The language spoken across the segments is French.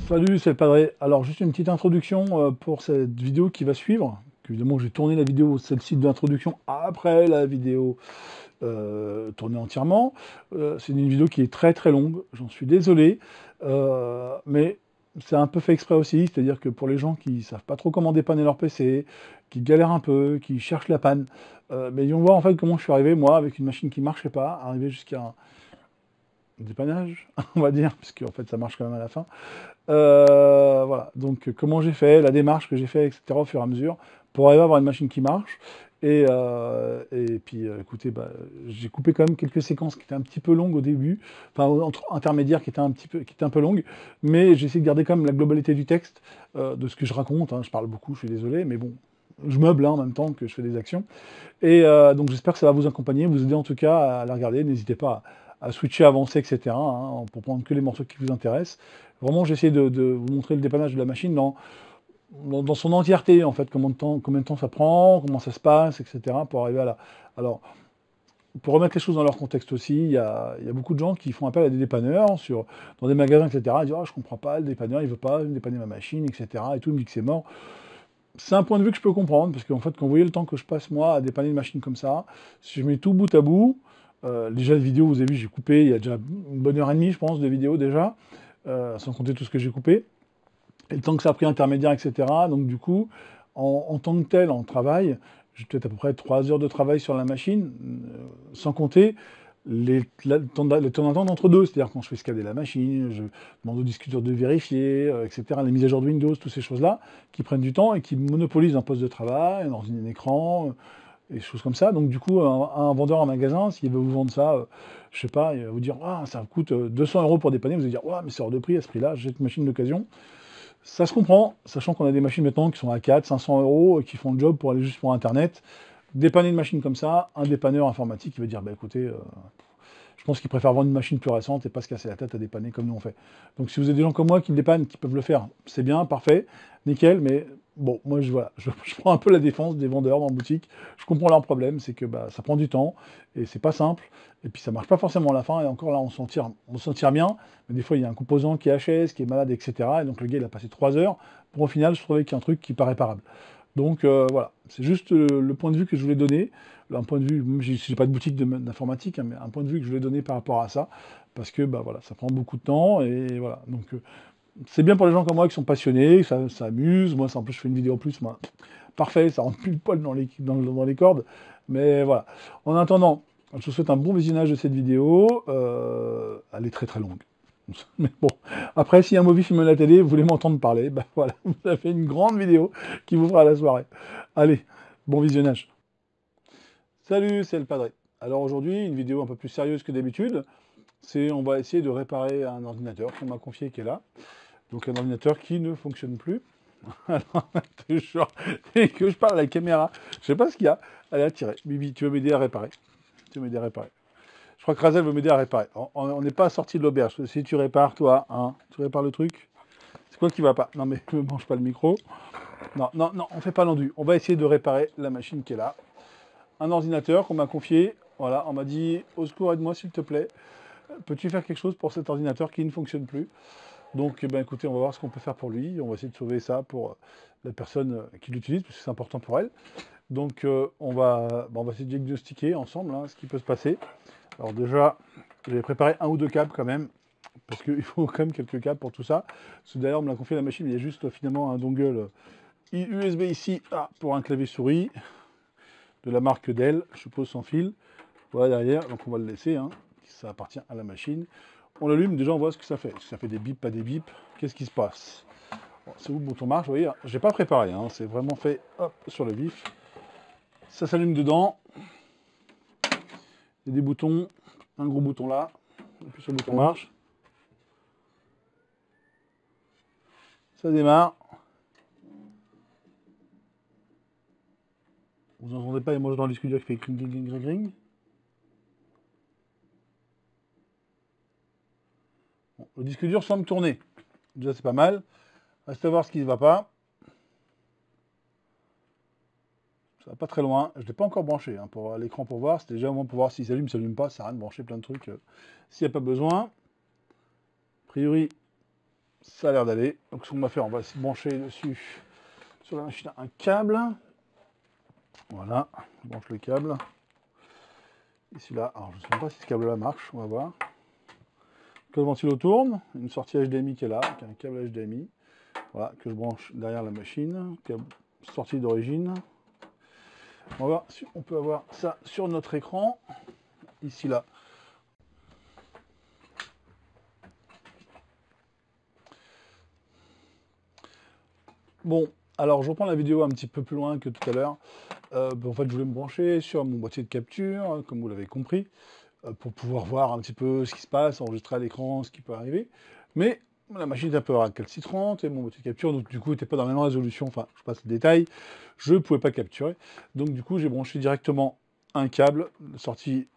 Salut, c'est le Padré. Alors, juste une petite introduction pour cette vidéo qui va suivre. Évidemment, j'ai tourné la vidéo, celle-ci d'introduction, après la vidéo tournée entièrement. C'est une vidéo qui est très très longue, j'en suis désolé. Mais c'est un peu fait exprès aussi, c'est-à-dire que pour les gens qui savent pas trop comment dépanner leur PC, qui galèrent un peu, qui cherchent la panne, mais ils vont voir en fait comment je suis arrivé, moi, avec une machine qui marchait pas, arrivé jusqu'à un dépannage, on va dire, puisque en fait ça marche quand même à la fin. Voilà, donc comment j'ai fait, la démarche que j'ai fait, etc., au fur et à mesure, pour arriver à avoir une machine qui marche. Et puis, écoutez, bah, j'ai coupé quand même quelques séquences qui étaient un petit peu longues au début, enfin, entre intermédiaires qui étaient un peu longues, mais j'ai essayé de garder quand même la globalité du texte, de ce que je raconte, hein. Je parle beaucoup, je suis désolé, mais bon, je meuble hein, en même temps que je fais des actions. Et donc j'espère que ça va vous accompagner, vous aider en tout cas à la regarder. N'hésitez pas à switcher, avancer, etc., hein, pour prendre que les morceaux qui vous intéressent. Vraiment, j'essaie de vous montrer le dépannage de la machine dans son entièreté, en fait, combien de temps ça prend, comment ça se passe, etc., pour arriver à la... Alors, pour remettre les choses dans leur contexte aussi, il y a beaucoup de gens qui font appel à des dépanneurs dans des magasins, etc., ils disent « Ah, je comprends pas, le dépanneur, il veut pas me dépanner ma machine, etc., et tout, il me dit que c'est mort. » C'est un point de vue que je peux comprendre, parce qu'en fait, quand vous voyez le temps que je passe, moi, à dépanner une machine comme ça, si je mets tout bout à bout, déjà, les vidéos, vous avez vu, j'ai coupé, il y a déjà une bonne heure et demie, je pense, de vidéos déjà, sans compter tout ce que j'ai coupé, et le temps que ça a pris intermédiaire, etc. Donc, du coup, en tant que tel, en travail, j'ai peut-être à peu près 3 heures de travail sur la machine, sans compter le temps d'attente entre deux, c'est-à-dire quand je fais scanner la machine, je demande au discuteur de vérifier, etc., les mises à jour de Windows, toutes ces choses-là, qui prennent du temps et qui monopolisent un poste de travail, un écran, et des choses comme ça. Donc du coup, un vendeur en magasin, s'il veut vous vendre ça, je sais pas, il va vous dire, ah, ça coûte 200 € pour dépanner, vous allez dire, ouais, mais c'est hors de prix à ce prix-là, j'ai une machine d'occasion. Ça se comprend, sachant qu'on a des machines maintenant qui sont à 400, 500 € et qui font le job pour aller juste pour Internet. Dépanner une machine comme ça, un dépanneur informatique, il va dire, bah écoutez, je pense qu'ils préfèrent vendre une machine plus récente et pas se casser la tête à dépanner comme nous on fait. Donc si vous avez des gens comme moi qui me dépannent, qui peuvent le faire, c'est bien, parfait, nickel, mais bon, moi voilà, je prends un peu la défense des vendeurs en boutique. Je comprends leur problème, c'est que bah, ça prend du temps et c'est pas simple, et puis ça marche pas forcément à la fin, et encore là on s'en tire bien, mais des fois il y a un composant qui est HS, qui est malade, etc. Et donc le gars il a passé 3 heures pour au final se trouver qu'il y a un truc qui paraît réparable. Donc voilà, c'est juste le point de vue que je voulais donner, un point de vue, même si j'ai pas de boutique d'informatique, hein, mais un point de vue que je voulais donner par rapport à ça, parce que bah voilà, ça prend beaucoup de temps, et voilà. Donc c'est bien pour les gens comme moi qui sont passionnés, ça amuse, moi en plus je fais une vidéo en plus, moi, parfait, ça rentre plus le poil dans les cordes, mais voilà. En attendant, je vous souhaite un bon visionnage de cette vidéo, elle est très très longue. Mais bon, après, si un mauvais film à la télé, vous voulez m'entendre parler, bah voilà, vous avez fait une grande vidéo qui vous fera la soirée. Allez, bon visionnage. Salut, c'est le Padré. Alors aujourd'hui, une vidéo un peu plus sérieuse que d'habitude. On va essayer de réparer un ordinateur qu'on m'a confié qui est là. Donc un ordinateur qui ne fonctionne plus. Alors, toujours, et que je parle à la caméra. Je sais pas ce qu'il y a. Allez, attirez. Bibi, tu veux m'aider à réparer. Tu veux m'aider à réparer. Je crois que Razel veut m'aider à réparer. On n'est pas sorti de l'auberge. Si tu répares, toi, hein, tu répares le truc. C'est quoi qui va pas? Non mais ne mange pas le micro. Non, non, non, on fait pas l'endu. On va essayer de réparer la machine qui est là. Un ordinateur qu'on m'a confié. Voilà, on m'a dit, au secours, aide-moi s'il te plaît. Peux-tu faire quelque chose pour cet ordinateur qui ne fonctionne plus? Donc, eh ben, écoutez, on va voir ce qu'on peut faire pour lui. On va essayer de sauver ça pour la personne qui l'utilise, parce que c'est important pour elle. Donc, on va essayer de diagnostiquer ensemble hein, ce qui peut se passer. Alors déjà, j'avais préparé un ou deux câbles quand même, parce qu'il faut quand même quelques câbles pour tout ça. Parce que d'ailleurs, on me l'a confié la machine, il y a juste finalement un dongle USB ici pour un clavier souris, de la marque Dell, je suppose sans fil. Voilà derrière, donc on va le laisser, hein, ça appartient à la machine. On l'allume, déjà on voit ce que ça fait. Si ça fait des bips, pas des bips, qu'est-ce qui se passe? Bon, c'est où le bouton marche, vous voyez, j'ai pas préparé, hein, c'est vraiment fait hop, sur le vif. Ça s'allume dedans. Il y a des boutons, un gros bouton là, et puis sur le bouton marche. Ça démarre. Vous n'entendez pas, et moi je dans le disque dur qui fait cling, cling, cling, cling. Bon, le disque dur semble tourner. Déjà c'est pas mal. Reste à voir ce qui ne va pas. Ça va pas très loin. Je ne l'ai pas encore branché hein, pour l'écran pour voir. C'était déjà au moins pour voir s'il s'allume, s'allume pas. Ça sert à rien de brancher plein de trucs s'il n'y a pas besoin. A priori, Ça a l'air d'aller. Donc ce qu'on va faire, on va se brancher dessus sur la machine un câble. Voilà, je branche le câble. Ici là, alors je ne sais même pas si ce câble là marche, on va voir. Que le ventilo tourne, une sortie HDMI qui est là, avec un câble HDMI. Voilà, que je branche derrière la machine, câble sortie d'origine. On va voir si on peut avoir ça sur notre écran. Ici là. Bon, alors je reprends la vidéo un petit peu plus loin que tout à l'heure. En fait, je voulais me brancher sur mon boîtier de capture, comme vous l'avez compris, pour pouvoir voir un petit peu ce qui se passe, enregistrer à l'écran, ce qui peut arriver. Mais la machine est un peu récalcitrante et mon boîtier de capture, donc du coup, n'était pas dans la même résolution. Enfin, je passe le détail, je ne pouvais pas capturer. Donc du coup, j'ai branché directement un câble, sortie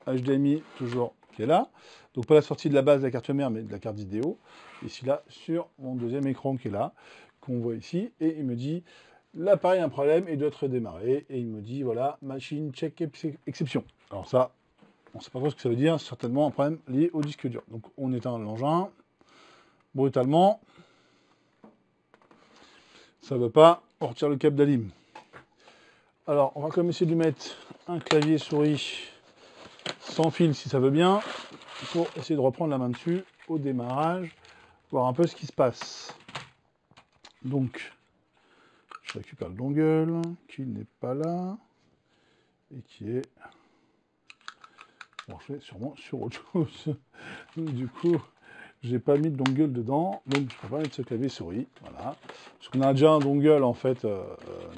HDMI toujours qui est là. Donc pas la sortie de la base de la carte mère, mais de la carte vidéo. Ici là, sur mon deuxième écran qui est là, qu'on voit ici. Et il me dit, l'appareil a un problème et doit être redémarré. Et il me dit, voilà, machine check exception. Alors ça, on ne sait pas trop ce que ça veut dire. C'est certainement un problème lié au disque dur. Donc on éteint l'engin brutalement. Ça ne veut pas. On retire le câble d'Alim. Alors, on va quand même essayer de lui mettre un clavier souris sans fil si ça veut bien, pour essayer de reprendre la main dessus au démarrage, voir un peu ce qui se passe. Donc, je récupère le dongle qui n'est pas là et qui est branché sûrement sur autre chose. Du coup, j'ai pas mis de dongle dedans, donc je peux pas mettre ce clavier souris. Voilà. Parce qu'on a déjà un dongle en fait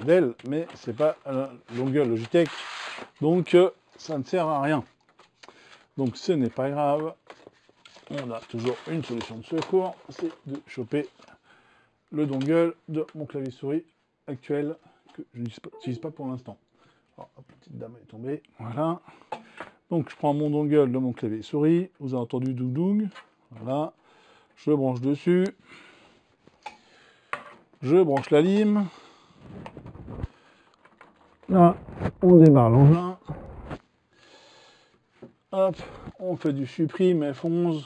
Dell, mais c'est pas un dongle Logitech, donc ça ne sert à rien. Donc ce n'est pas grave. On a toujours une solution de secours, c'est de choper le dongle de mon clavier souris actuel que je n'utilise pas pour l'instant. La petite dame est tombée, voilà. Donc je prends mon dongle de mon clavier souris, vous avez entendu doung doung, voilà. Je branche dessus, je branche la lime. Là, on démarre l'engin. Hop, on fait du supprime F11.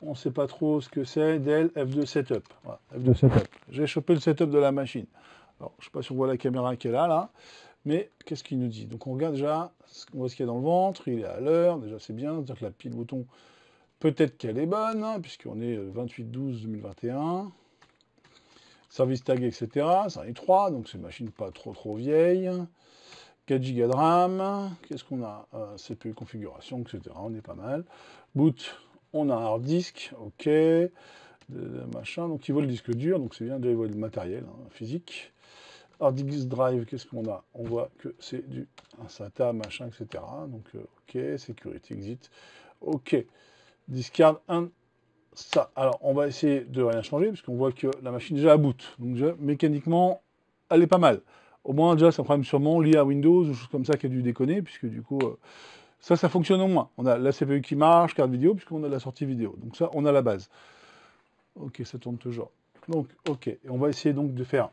On ne sait pas trop ce que c'est, Dell F2 Setup. Voilà, F2 Setup. J'ai chopé le setup de la machine. Alors, je ne sais pas si on voit la caméra qui est là, mais qu'est-ce qu'il nous dit? Donc, on regarde déjà, on voit ce qu'il y a dans le ventre, il est à l'heure, déjà c'est bien, c'est-à-dire que la pile bouton, peut-être qu'elle est bonne, hein, puisqu'on est 28/12/2021. Service tag, etc. Ça en est 3, donc c'est une machine pas trop vieille. 4 Go de RAM. Qu'est-ce qu'on a? CPU configuration, etc. On est pas mal. Boot. On a un hard disk, ok, machin, donc il vaut le disque dur, donc c'est bien, déjà il vaut le matériel physique. Hard disk drive, qu'est-ce qu'on a? On voit que c'est du SATA, machin, etc. Donc ok, sécurité, exit, ok. Discard, ça. Alors on va essayer de rien changer, puisqu'on voit que la machine déjà à boot, donc déjà, mécaniquement, elle est pas mal. Au moins déjà c'est un problème sûrement lié à Windows, ou chose comme ça qui a dû déconner, puisque du coup... ça fonctionne au moins. On a la CPU qui marche, carte vidéo, puisqu'on a la sortie vidéo. Donc ça, on a la base. Ok, ça tourne toujours. Donc, ok. Et on va essayer donc de faire,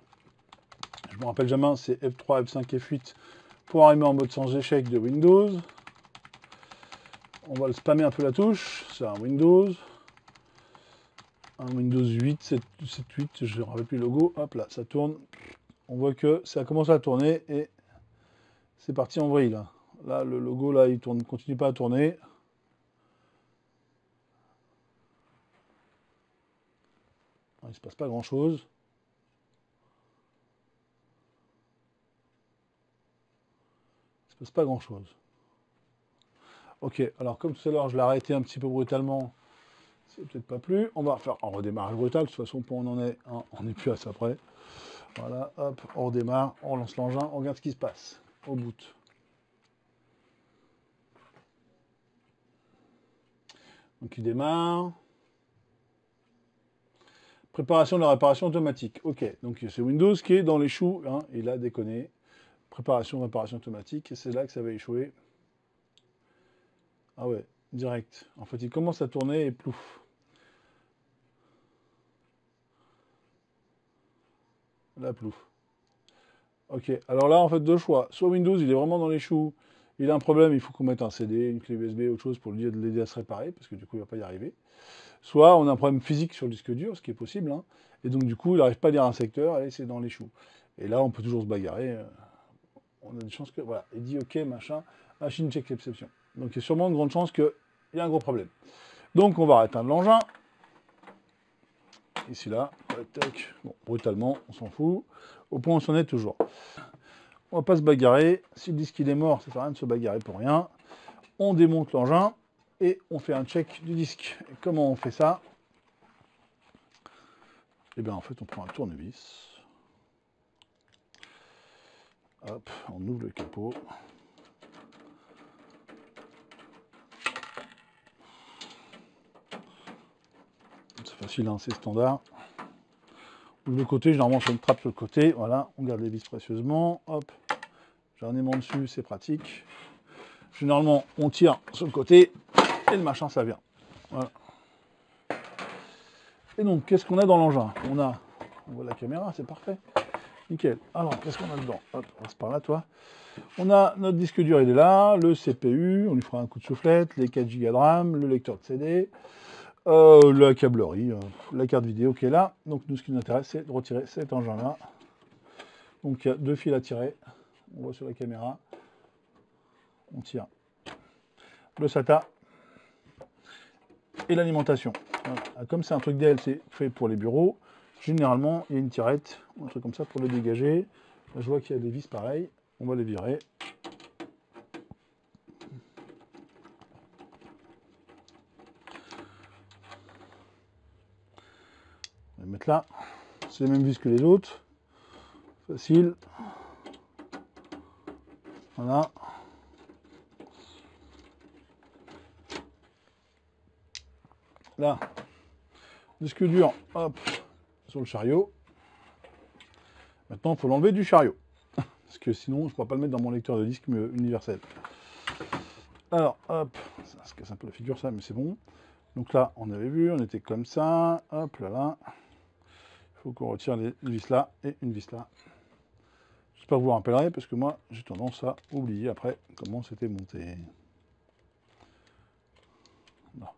je me rappelle jamais, c'est F3, F5, F8 pour arriver en mode sans échec de Windows. On va le spammer un peu la touche. C'est un Windows 8, 7, 8, je ne me rappelle plus le logo. Hop là, ça tourne. On voit que ça commence à tourner et c'est parti en vrille là. Là, le logo, là, il tourne, continue pas à tourner. Il ne se passe pas grand-chose. Il ne se passe pas grand-chose. Ok, alors comme tout à l'heure, je l'ai arrêté un petit peu brutalement. C'est peut-être pas plus. On va faire un redémarrage brutal. De toute façon, pour on en est, hein, on n'est plus à ça près. Voilà, hop, on redémarre, on lance l'engin, on regarde ce qui se passe au bout. Donc il démarre. Préparation de la réparation automatique. Ok, donc c'est Windows qui est dans les choux. Hein, il a déconné. Préparation, réparation automatique. Et c'est là que ça va échouer. Ah ouais, direct. En fait, il commence à tourner et plouf. Là, plouf. Ok, alors là, en fait, deux choix. Soit Windows, il est vraiment dans les choux Il a un problème, il faut qu'on mette un CD, une clé USB, autre chose pour lui l'aider à se réparer, parce que du coup, il ne va pas y arriver. Soit on a un problème physique sur le disque dur, ce qui est possible, hein, et donc du coup, il n'arrive pas à lire un secteur, et c'est dans les choux. Et là, on peut toujours se bagarrer. On a des chances que... Voilà, il dit OK, machin, machine check l'exception. Donc il y a sûrement une grande chance qu'il y a un gros problème. Donc on va éteindre l'engin. Ici, là, tac, bon, brutalement, on s'en fout. Au point où on s'en est toujours. On va pas se bagarrer. Si le disque il est mort, ça sert à rien de se bagarrer pour rien. On démonte l'engin et on fait un check du disque. Et comment on fait ça? Eh bien, en fait, on prend un tournevis. Hop, on ouvre le capot. C'est facile, hein, c'est standard. On ouvre le côté, généralement, sur une trappe sur le côté. Voilà, on garde les vis précieusement. Hop, j'ai un aimant dessus, c'est pratique. Généralement, on tire sur le côté et le machin, ça vient. Voilà. Et donc, qu'est-ce qu'on a dans l'engin? On voit la caméra, c'est parfait. Nickel. Alors, qu'est-ce qu'on a dedans? Hop, on passe par là, toi. On a notre disque dur, il est là, le CPU, on lui fera un coup de soufflette, les 4 Go de RAM, le lecteur de CD, la câblerie, la carte vidéo qui est là. Donc, nous, ce qui nous intéresse, c'est de retirer cet engin-là. Donc, il y a 2 fils à tirer. On voit sur la caméra. On tire le SATA et l'alimentation. Voilà. Comme c'est un truc DLC fait pour les bureaux, généralement, il y a une tirette, un truc comme ça pour le dégager. Là, je vois qu'il y a des vis pareilles. On va les virer. On va les mettre là. C'est les mêmes vis que les autres. Facile. Voilà. Là, disque dur, hop, sur le chariot. Maintenant, il faut l'enlever du chariot. Parce que sinon, je ne pourrais pas le mettre dans mon lecteur de disque universel. Alors, hop, ça se casse un peu la figure, ça, mais c'est bon. Donc là, on avait vu, on était comme ça. Hop, là. Il faut qu'on retire une vis là et une vis là. J'espère que vous vous rappellerez, parce que moi, j'ai tendance à oublier après comment c'était monté. Non.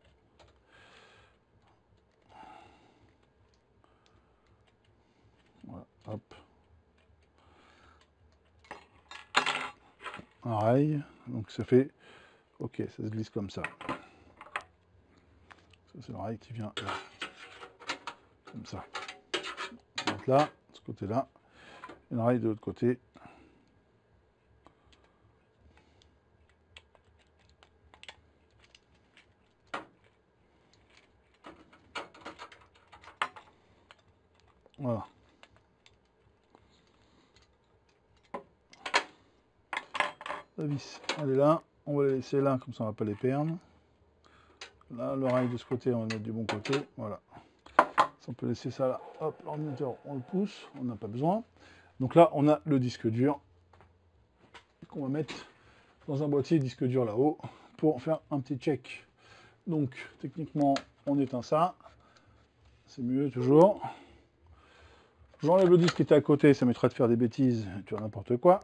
Voilà, hop. Un rail, donc ça fait... Ok, ça se glisse comme ça. Ça, c'est le rail qui vient là. Comme ça. Donc là, de ce côté-là. Et le rail de l'autre côté. Voilà. La vis, elle est là. On va la laisser là, comme ça on ne va pas les perdre. Là, le rail de ce côté, on va le mettre du bon côté. Voilà. On peut laisser ça là. Hop, l'ordinateur, on le pousse. On n'a pas besoin. Donc là, on a le disque dur qu'on va mettre dans un boîtier disque dur là-haut pour faire un petit check. Donc, techniquement, on éteint ça. C'est mieux toujours. J'enlève le disque qui était à côté, ça m'évitera de faire des bêtises, tu vois, n'importe quoi.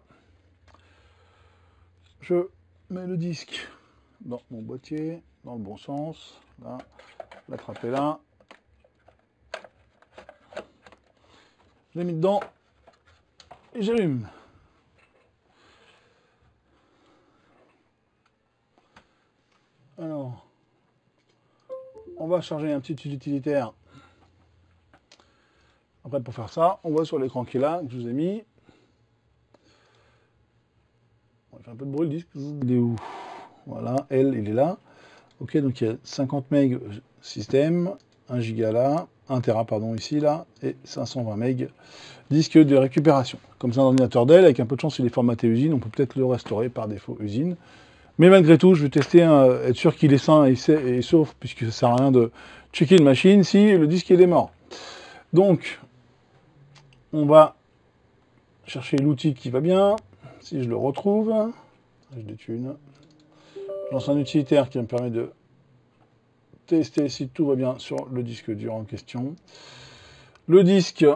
Je mets le disque dans mon boîtier, dans le bon sens. Là, l'attraper là. Je l'ai mis dedans et j'allume. Alors, on va charger un petit utilitaire. Après, pour faire ça, on voit sur l'écran qui est là, que je vous ai mis. On va faire un peu de bruit, le disque. Il est où? Voilà, il est là. Ok, donc il y a 50 MB système, 1 Go là, 1 Tera, pardon, ici, là, et 520 MB disque de récupération. Comme c'est un ordinateur Dell, avec un peu de chance, il est formaté usine, on peut peut-être le restaurer par défaut usine. Mais malgré tout, je vais tester, être sûr qu'il est sain et sauf, puisque ça sert à rien de checker une machine si le disque il est mort. Donc, on va chercher l'outil qui va bien. Si je le retrouve, je détune. Je lance un utilitaire qui me permet de tester si tout va bien sur le disque dur en question. Le disque,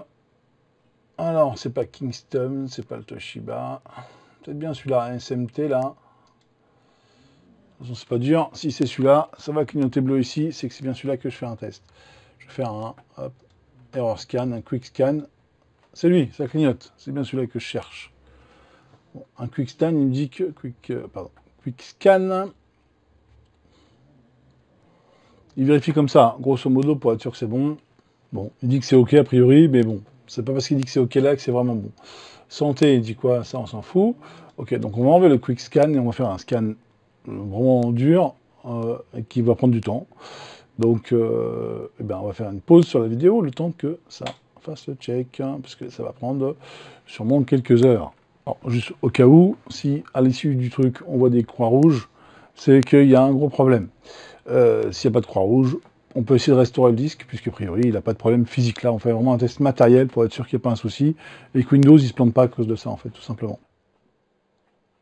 alors c'est pas Kingston, c'est pas le Toshiba. Peut-être bien celui-là, SMT là. façon, c'est pas dur. Si c'est celui-là, ça va clignoter bleu ici, c'est que c'est bien celui-là que je fais un test. Je vais faire un hop, error scan, un quick scan. C'est lui, ça clignote. C'est bien celui-là que je cherche. Bon, un quick scan, il me dit que quick scan. Il vérifie comme ça, grosso modo, pour être sûr que c'est bon. Bon, il dit que c'est OK a priori, mais bon, c'est pas parce qu'il dit que c'est OK là que c'est vraiment bon. Santé, il dit quoi? Ça, on s'en fout. OK, donc on va enlever le quick scan et on va faire un scan vraiment dur qui va prendre du temps. Donc, eh ben, on va faire une pause sur la vidéo le temps que ça fasse le check, hein, parce que ça va prendre sûrement quelques heures. Alors, juste au cas où, si à l'issue du truc on voit des croix rouges, c'est qu'il y a un gros problème. S'il n'y a pas de croix rouge, on peut essayer de restaurer le disque, puisque a priori il n'a pas de problème physique. Là, on fait vraiment un test matériel pour être sûr qu'il n'y a pas un souci, et que Windows il se plante pas à cause de ça, en fait, tout simplement.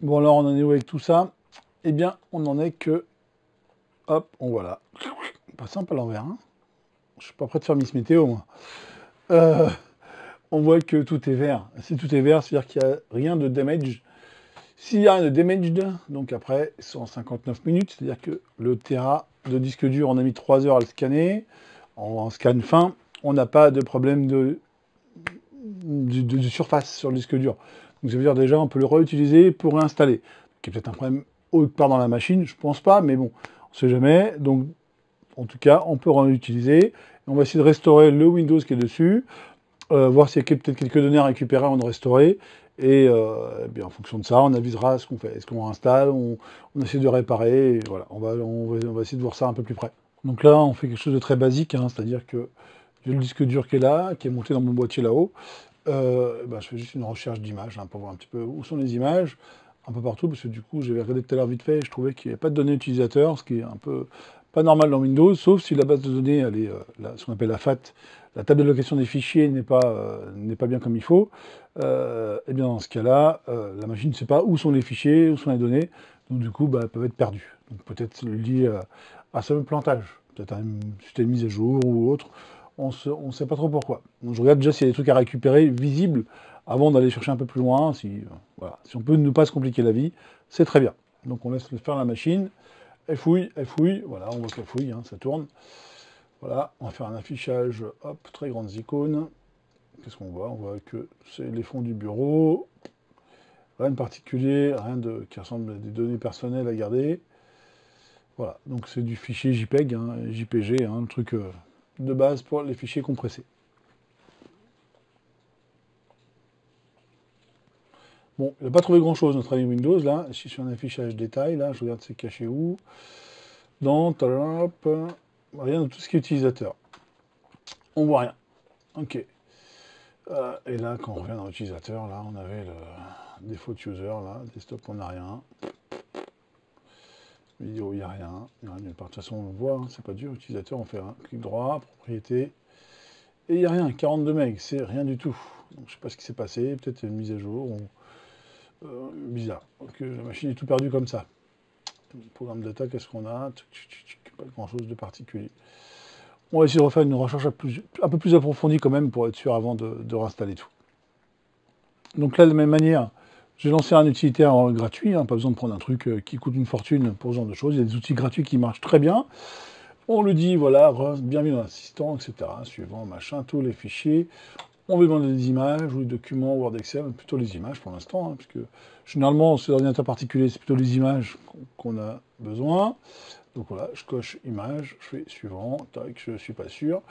Bon, alors on en est où avec tout ça? Eh bien, on en est que... Hop, on voit là. Pas simple à l'envers, hein. Je suis pas prêt de faire Miss Météo, moi. On voit que tout est vert. Si tout est vert, c'est-à-dire qu'il n'y a rien de damage. S'il y a rien de damaged, donc après 159 minutes, c'est-à-dire que le Tera de disque dur, on a mis 3 heures à le scanner, en scan fin, on n'a pas de problème de surface sur le disque dur. Donc ça veut dire déjà on peut le réutiliser pour réinstaller. Il y a peut-être un problème autre part dans la machine, je pense pas, mais bon, on sait jamais. Donc en tout cas, on peut réutiliser. On va essayer de restaurer le Windows qui est dessus, voir s'il y a peut-être quelques données à récupérer avant de restaurer. Et bien, en fonction de ça, on avisera ce qu'on fait. Est-ce qu'on réinstalle, on essaie de réparer, et voilà, on va essayer de voir ça un peu plus près. Donc là, on fait quelque chose de très basique, hein, c'est-à-dire que j'ai le disque dur qui est là, qui est monté dans mon boîtier là-haut. Je fais juste une recherche d'images, hein, pour voir un petit peu où sont les images, un peu partout, parce que du coup, j'avais regardé tout à l'heure vite fait, et je trouvais qu'il n'y avait pas de données utilisateurs, ce qui est un peu pas normal dans Windows, sauf si la base de données, elle est, ce qu'on appelle la FAT, la table de location des fichiers n'est pas bien comme il faut. Et bien dans ce cas-là, la machine ne sait pas où sont les fichiers, où sont les données, donc du coup, elles peuvent être perdues. Donc peut-être lié à ce plantage, peut-être à une mise à jour ou autre, on ne sait pas trop pourquoi. Donc je regarde déjà s'il y a des trucs à récupérer visibles avant d'aller chercher un peu plus loin. Voilà. Si on peut ne pas se compliquer la vie, c'est très bien. Donc on laisse faire la machine. Elle fouille, voilà, on voit qu'elle fouille, hein, ça tourne. Voilà, on va faire un affichage, hop, très grandes icônes. Qu'est-ce qu'on voit? On voit que c'est les fonds du bureau. Rien de particulier, rien qui ressemble à des données personnelles à garder. Voilà, donc c'est du fichier JPEG, hein, JPG, hein, le truc de base pour les fichiers compressés. Bon, il n'a pas trouvé grand-chose, notre ami Windows, là. Je suis sur un affichage détail, là, je regarde c'est caché où. Dans, rien de tout ce qui est utilisateur. On voit rien. Ok. Et là, quand on revient dans l'utilisateur, là, on avait le default user, là, desktop, on n'a rien. Vidéo, il n'y a rien. Il n'y a rien nulle part. De toute façon, on le voit, hein, c'est pas dur. Utilisateur, on fait un clic droit, propriété. Et il n'y a rien, 42 MB, c'est rien du tout. Donc, je ne sais pas ce qui s'est passé, peut-être une mise à jour. Bizarre. Donc, la machine est tout perdue comme ça. Programme data, qu'est-ce qu'on a? Pas grand-chose de particulier. On va essayer de refaire une recherche un peu plus approfondie quand même pour être sûr avant de réinstaller tout. Donc là, de la même manière, j'ai lancé un utilitaire gratuit, hein, pas besoin de prendre un truc qui coûte une fortune pour ce genre de choses. Il y a des outils gratuits qui marchent très bien. On lui dit, voilà, bienvenue dans l'assistant, etc. Suivant, machin, tous les fichiers. On veut demander des images ou des documents Word, Excel, plutôt les images pour l'instant, hein, puisque généralement, sur l'ordinateur particulier, c'est plutôt les images qu'on a besoin. Donc voilà, je coche image, je fais suivant, tac, je ne suis pas sûr.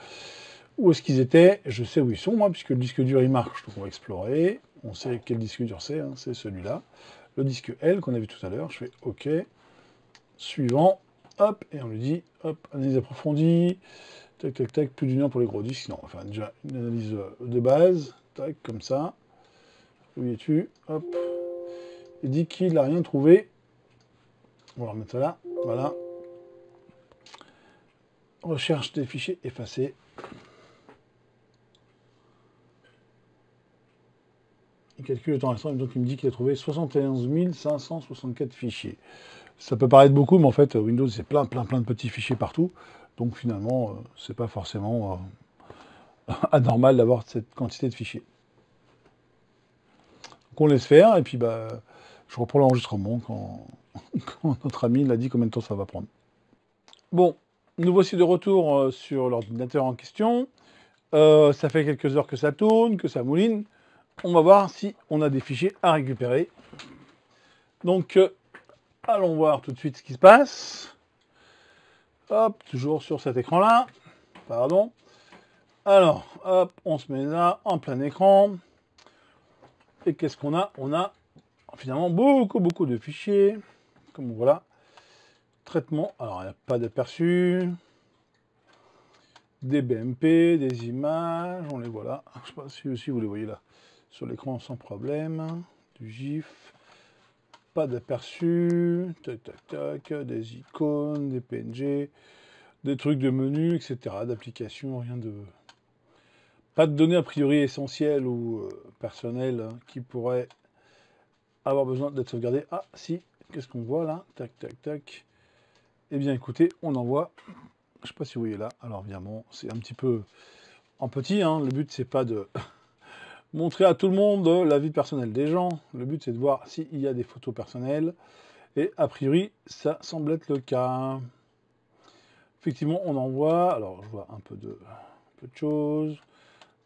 Où est-ce qu'ils étaient? Je sais où ils sont, moi, puisque le disque dur, il marche. Donc on va explorer. On sait quel disque dur c'est, hein, c'est celui-là. Le disque L qu'on a vu tout à l'heure, je fais OK. Suivant, hop, et on lui dit, hop, analyse approfondie. Tac, tac, tac, plus d'une heure pour les gros disques. Non, on va faire déjà une analyse de base. Tac, comme ça. Où es-tu? Hop. Il dit qu'il n'a rien trouvé. On va remettre ça là. Voilà. Recherche des fichiers effacés. Il calcule le temps restant, donc il me dit qu'il a trouvé 71 564 fichiers. Ça peut paraître beaucoup, mais en fait, Windows, c'est plein de petits fichiers partout. Donc finalement, c'est pas forcément anormal d'avoir cette quantité de fichiers. Donc on laisse faire, et puis je reprends l'enregistrement quand notre ami l'a dit combien de temps ça va prendre. Bon, nous voici de retour sur l'ordinateur en question. Ça fait quelques heures que ça tourne, que ça mouline. On va voir si on a des fichiers à récupérer. Donc, allons voir tout de suite ce qui se passe. Hop, toujours sur cet écran-là. Pardon. Alors, hop, on se met là, en plein écran. Et qu'est-ce qu'on a? On a finalement beaucoup de fichiers. Comme voilà. Traitement. Alors, il n'y a pas d'aperçu. Des BMP, des images. On les voit là. Je ne sais pas si aussi vous les voyez là. Sur l'écran sans problème. Du GIF. Pas d'aperçu. Tac, tac, tac. Des icônes, des PNG. Des trucs de menu, etc. D'applications. Rien de... Pas de données a priori essentielles ou personnelles qui pourraient avoir besoin d'être sauvegardées. Ah, si, qu'est-ce qu'on voit là? Tac, tac, tac. Eh bien, écoutez, on envoie. Je ne sais pas si vous voyez là. Alors, évidemment, c'est un petit peu en petit. Hein. Le but, c'est pas de montrer à tout le monde la vie personnelle des gens. Le but, c'est de voir s'il y a des photos personnelles. Et a priori, ça semble être le cas. Effectivement, on envoie. Alors, je vois un peu de choses.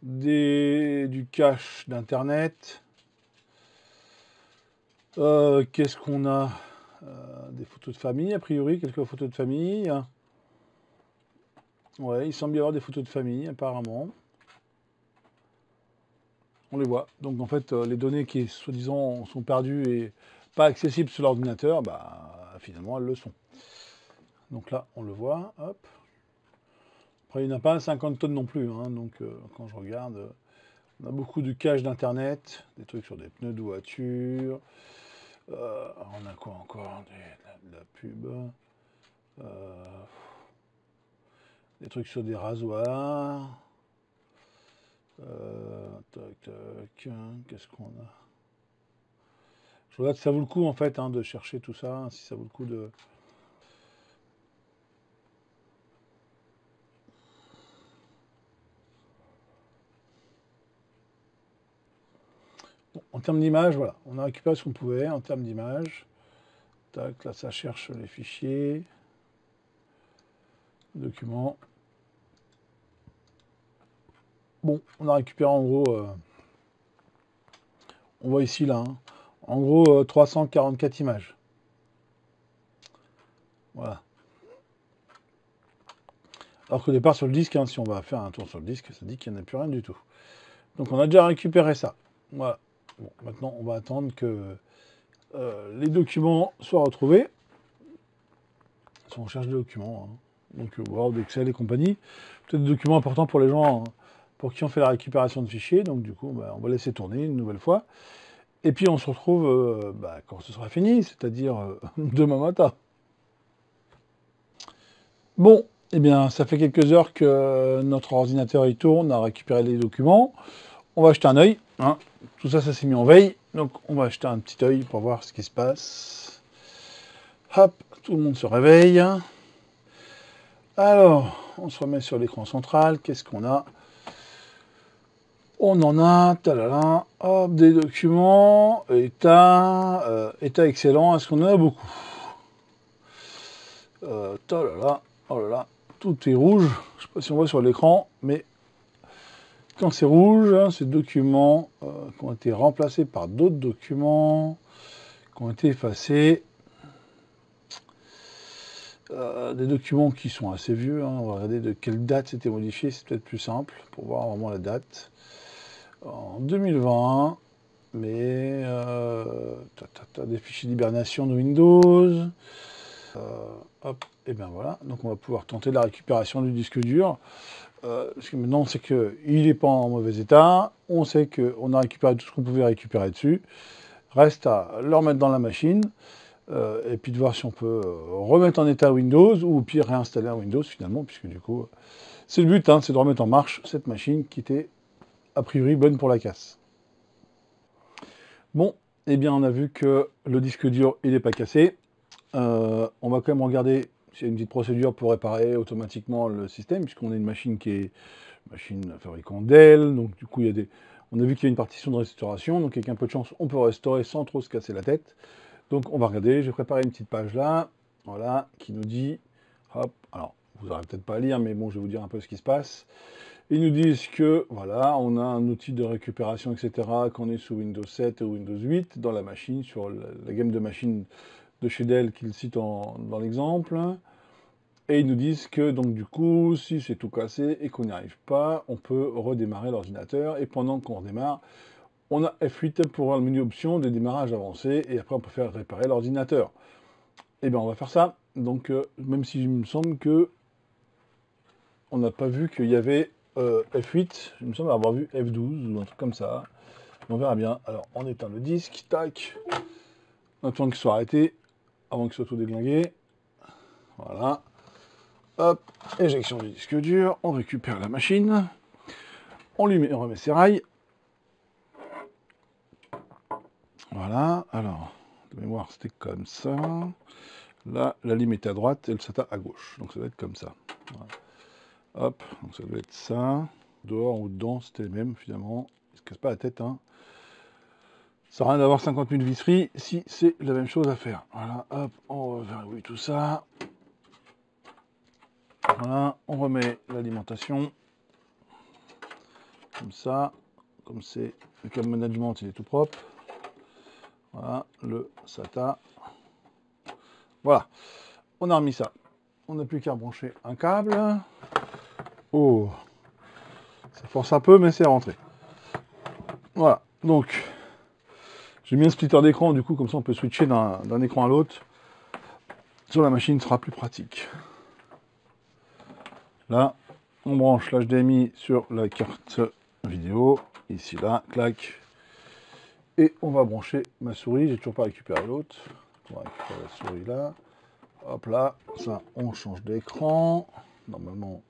Du cache d'internet. Qu'est-ce qu'on a? Des photos de famille, a priori, quelques photos de famille. Ouais, il semble y avoir des photos de famille, apparemment. On les voit. Donc en fait, les données qui, soi-disant, sont perdues et pas accessibles sur l'ordinateur, bah finalement, elles le sont. Donc là, on le voit, hop. Après, il n'y en a pas 50 tonnes non plus, hein, donc quand je regarde, on a beaucoup de cache d'internet, des trucs sur des pneus de voiture, on a quoi encore? De la pub, des trucs sur des rasoirs, tac, tac, qu'est-ce qu'on a? Je regarde si ça vaut le coup en fait hein, de chercher tout ça, si ça vaut le coup de... Bon, en termes d'image, voilà, on a récupéré ce qu'on pouvait en termes d'image. Tac, là ça cherche les fichiers, documents. Bon, on a récupéré en gros, on voit ici là, hein, en gros 344 images. Voilà. Alors qu'au départ sur le disque, hein, si on va faire un tour sur le disque, ça dit qu'il n'y en a plus rien du tout. Donc on a déjà récupéré ça. Voilà. Bon, maintenant on va attendre que les documents soient retrouvés. Si on cherche des documents, hein. Donc Word, Excel et compagnie. Peut-être des documents importants pour les gens hein, pour qui on fait la récupération de fichiers. Donc du coup, bah, on va laisser tourner une nouvelle fois. Et puis on se retrouve quand ce sera fini, c'est-à-dire demain matin. Bon, eh bien, ça fait quelques heures que notre ordinateur y tourne, a récupéré les documents. On va jeter un œil. Hein. Tout ça, ça s'est mis en veille. Donc, on va jeter un petit œil pour voir ce qui se passe. Hop, tout le monde se réveille. Alors, on se remet sur l'écran central. Qu'est-ce qu'on a? On en a, talala, hop, des documents, état excellent. Est-ce qu'on en a beaucoup? Talala, oh là là, tout est rouge. Je ne sais pas si on voit sur l'écran, mais quand c'est rouge, hein, c'est documents qui ont été remplacés par d'autres documents, qui ont été effacés. Des documents qui sont assez vieux. Hein. On va regarder de quelle date c'était modifié, c'est peut-être plus simple pour voir vraiment la date. En 2020, mais des fichiers d'hibernation de Windows. Hop, et bien voilà. Donc on va pouvoir tenter la récupération du disque dur. Parce que maintenant on sait qu'il n'est pas en mauvais état. On sait qu'on a récupéré tout ce qu'on pouvait récupérer dessus. Reste à le remettre dans la machine. Et puis de voir si on peut remettre en état Windows ou au pire réinstaller un Windows finalement, puisque du coup, c'est le but, hein, c'est de remettre en marche cette machine qui était a priori bonne pour la casse. Bon, eh bien on a vu que le disque dur, il n'est pas cassé. On va quand même regarder s'il y a une petite procédure pour réparer automatiquement le système, puisqu'on a une machine qui est machine fabricant Dell, donc du coup, on a vu qu'il y a une partition de restauration, donc avec un peu de chance, on peut restaurer sans trop se casser la tête. Donc on va regarder, j'ai préparé une petite page là, voilà, qui nous dit, hop, alors vous n'aurez peut-être pas à lire, mais bon, je vais vous dire un peu ce qui se passe. Ils nous disent que, voilà, on a un outil de récupération, etc., qu'on est sous Windows 7 ou Windows 8 dans la machine, sur la gamme de machines de chez Dell qu'ils citent dans l'exemple. Et ils nous disent que, donc du coup, si c'est tout cassé et qu'on n'y arrive pas, on peut redémarrer l'ordinateur. Et pendant qu'on redémarre, on a F8 pour avoir le menu option de démarrage avancé. Et après, on peut faire réparer l'ordinateur. Et bien, on va faire ça. Donc, même si il me semble que on n'a pas vu qu'il y avait F8, il me semble avoir vu F12 ou un truc comme ça. On verra bien. Alors, on éteint le disque, tac. On attend qu'il soit arrêté avant qu'il soit tout déglingué. Voilà. Hop, éjection du disque dur, on récupère la machine, on remet ses rails. Voilà, alors, de mémoire c'était comme ça. Là, la lime est à droite et le SATA à gauche, donc ça doit être comme ça. Voilà. Hop, donc ça doit être ça. Dehors ou dedans, c'était le même finalement. Il se casse pas la tête, hein. Ça sert à rien d'avoir 50 000 visseries si c'est la même chose à faire. Voilà, hop, on verrouille tout ça. Voilà, on remet l'alimentation, comme ça, comme c'est le câble management, il est tout propre. Voilà, le SATA. Voilà, on a remis ça. On n'a plus qu'à brancher un câble. Oh, ça force un peu, mais c'est rentré. Voilà, donc, j'ai mis un splitter d'écran, du coup, comme ça on peut switcher d'un écran à l'autre. Sur la machine, ce sera plus pratique. Là, on branche l'HDMI sur la carte vidéo, ici, là, clac. Et on va brancher ma souris, j'ai toujours pas récupéré l'autre. On va récupérer la souris là. Hop là, ça, on change d'écran. Normalement,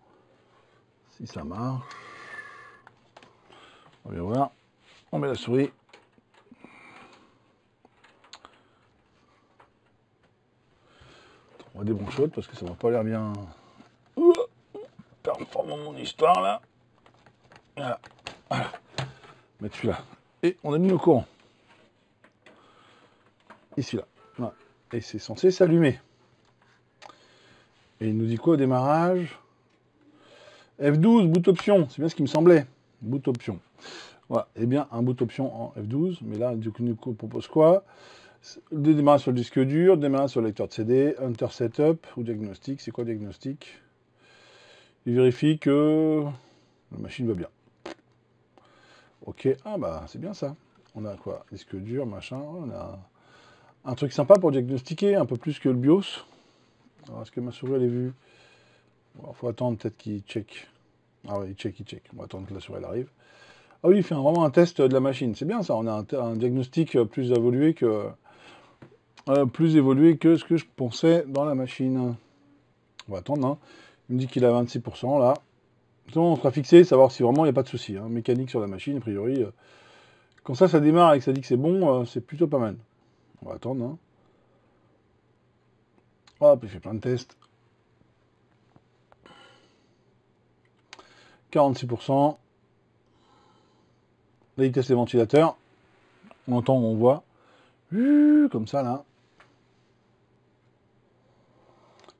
si ça marche. On va bien voir. On met la souris. On va débrancher l'autre parce que ça va pas l'air bien performant mon histoire là. Voilà. Voilà. Mettre celui-là. Et on a mis le courant. Ici là. Voilà. Et c'est censé s'allumer. Et il nous dit quoi au démarrage? F12, boot option, c'est bien ce qui me semblait. Boot option. Voilà, et bien un boot option en F12, mais là, du coup, nous propose quoi? Le démarrage sur le disque dur, démarrage sur le lecteur de CD, Enter Setup ou diagnostic. C'est quoi diagnostic? Il vérifie que la machine va bien. Ok, ah bah c'est bien ça. On a quoi? Disque dur, machin, on a un truc sympa pour diagnostiquer, un peu plus que le BIOS. Alors, est-ce que ma souris elle est vue? Il faut attendre peut-être qu'il check. Ah oui, il check. On va attendre que la souris elle arrive. Ah oui, il fait vraiment un test de la machine. C'est bien ça, on a un diagnostic plus évolué que ce que je pensais dans la machine. On va attendre, hein. Il me dit qu'il a 26% là. On sera fixé, savoir si vraiment il n'y a pas de souci. Hein. Mécanique sur la machine, a priori. Quand ça démarre et que ça dit que c'est bon, c'est plutôt pas mal. On va attendre, hein. Hop, il fait plein de tests. 46%. Là, il teste les ventilateurs. On entend, on voit. Comme ça, là.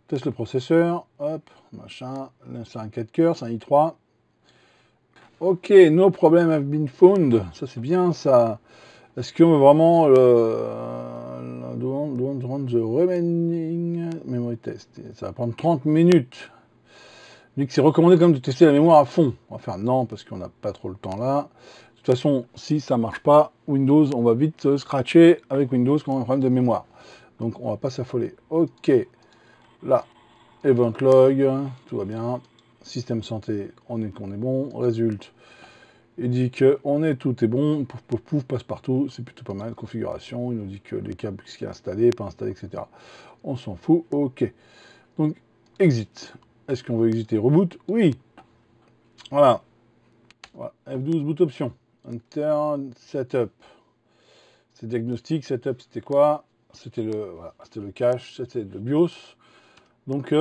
Teste le processeur. Hop, machin. Là, c'est un 4 cœurs, c'est un i3. Ok, no problem have been found. Ça, c'est bien, ça. Est-ce qu'on veut vraiment don't run the remaining memory test? Ça va prendre 30 minutes. Il dit que c'est recommandé quand même de tester la mémoire à fond. On va faire non, parce qu'on n'a pas trop le temps là. De toute façon, si ça marche pas, Windows, on va vite se scratcher avec Windows quand on a un problème de mémoire. Donc on va pas s'affoler. Ok, là, event log, tout va bien. Système santé, on est bon. Résulte, il dit que tout est bon. Pouf, pouf, pouf, passe partout, c'est plutôt pas mal. Configuration, il nous dit que les câbles, ce qui est installé, pas installé, etc. On s'en fout. Ok. Donc, exit. Est-ce qu'on veut exiter? Reboot? Oui. Voilà. F12, boot option. Enter setup. C'est diagnostic. Setup, c'était quoi? C'était le cache, c'était le BIOS. Donc,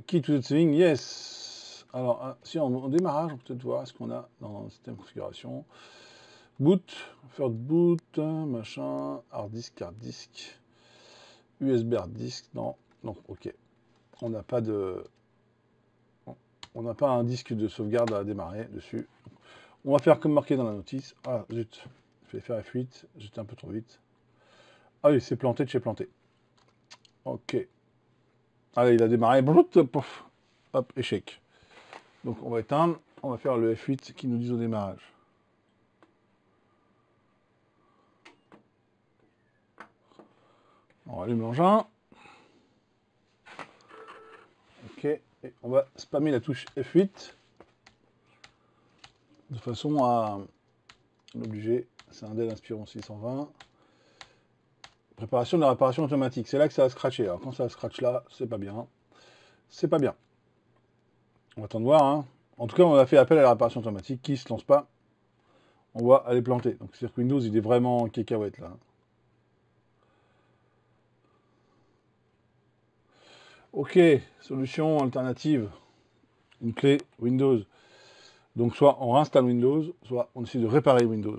key to the saving, yes. Alors, si en démarrage, on peut peut-être voir ce qu'on a dans le système configuration. Boot, first boot, machin, hard disk, USB hard disk, non, non, ok. On n'a pas de... On n'a pas un disque de sauvegarde à démarrer dessus. On va faire comme marqué dans la notice. Ah, zut. Je vais faire F8. J'étais un peu trop vite. Ah oui, c'est planté de chez planté. Ok. Allez, il a démarré. Pouf. Hop, échec. Donc, on va éteindre. On va faire le F8 qui nous dit au démarrage. On rallume l'engin. Ok. Et on va spammer la touche F8. De façon à l'obliger. C'est un Dell Inspiron 620. Préparation de la réparation automatique. C'est là que ça va scratcher. Alors quand ça scratch là, c'est pas bien. C'est pas bien. On va attendre voir. Hein. En tout cas, on a fait appel à la réparation automatique qui se lance pas. On voit, elle est plantée. Donc c'est-à-dire que Windows, il est vraiment en cacahuète là. Ok, solution alternative. Une clé Windows. Donc soit on réinstalle Windows, soit on essaie de réparer Windows.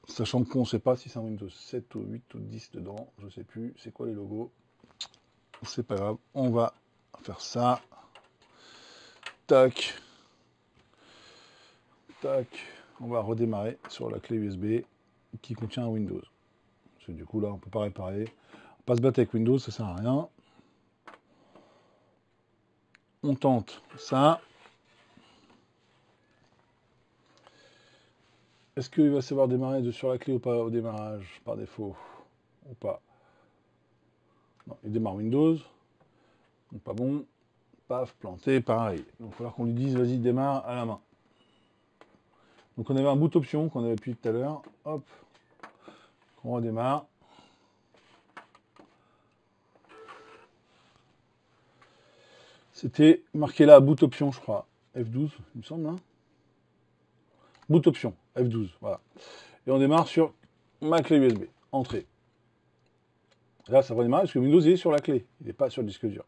Sachant qu'on ne sait pas si c'est un Windows 7 ou 8 ou 10 dedans, je ne sais plus, c'est quoi les logos. C'est pas grave, on va faire ça. Tac. Tac. On va redémarrer sur la clé USB qui contient un Windows. Parce que du coup là, on ne peut pas réparer. On ne va pas se battre avec Windows, ça sert à rien. On tente ça. Est-ce qu'il va savoir démarrer sur la clé ou pas au démarrage, par défaut, ou pas? Non, il démarre Windows. Donc pas bon. Paf, planté, pareil. Donc il va falloir qu'on lui dise, vas-y, démarre à la main. Donc on avait un boot option qu'on avait appuyé tout à l'heure. Hop. On redémarre. C'était marqué là, boot option, je crois. F12, il me semble, hein. Boot option, F12, voilà. Et on démarre sur ma clé USB. Entrée. Là, ça va démarrer parce que Windows il est sur la clé. Il n'est pas sur le disque dur.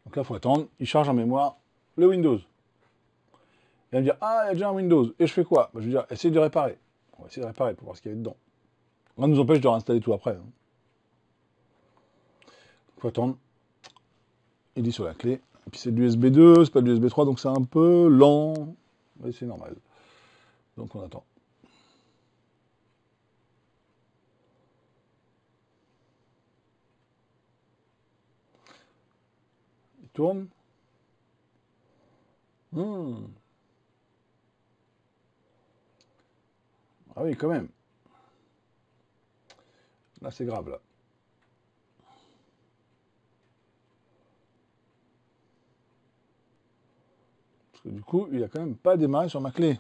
Donc là, il faut attendre. Il charge en mémoire le Windows. Il va me dire, ah, il y a déjà un Windows. Et je fais quoi? Bah, je vais dire, essaye de réparer. On va essayer de réparer pour voir ce qu'il y a dedans. On nous empêche de réinstaller tout après. Hein. Il faut attendre. Il est sur la clé. Et puis c'est de l'USB 2, c'est pas de l'USB 3, donc c'est un peu lent. Mais c'est normal. Donc on attend. Il tourne. Ah oui, quand même. Là, c'est grave, là. Parce que du coup, il a quand même pas démarré sur ma clé.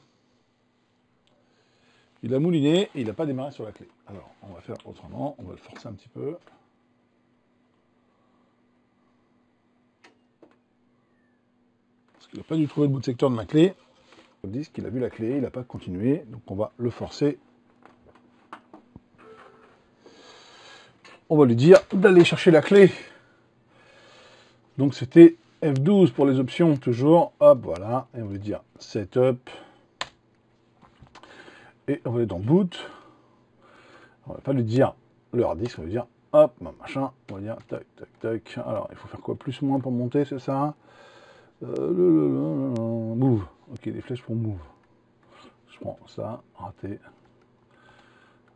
Il a mouliné et il n'a pas démarré sur la clé. Alors, on va faire autrement. On va le forcer un petit peu. Parce qu'il n'a pas dû trouver le bout de secteur de ma clé. Le disque, il a vu la clé, il n'a pas continué. Donc, on va le forcer. On va lui dire d'aller chercher la clé. Donc, c'était F12 pour les options, toujours. Hop, voilà. Et on va lui dire Setup. Et on va aller dans Boot. On va pas lui dire le hard disk, on va lui dire hop, machin. On va dire tac, tac, tac. Alors, il faut faire quoi? Plus ou moins pour monter, c'est ça? Move. Ok, des flèches pour move. Je prends ça, raté.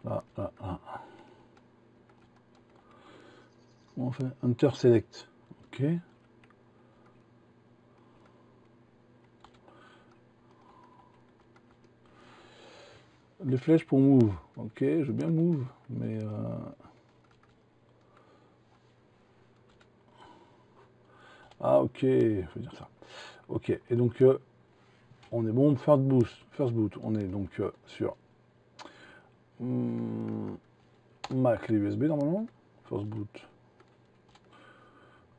Là, là, là. Comment on fait? Enter Select. Ok. Les flèches pour move. Ok, je veux bien move, mais... Ah, ok, il faut dire ça. Ok, et donc, on est bon, first boot. On est donc sur ma clé USB, normalement. First boot.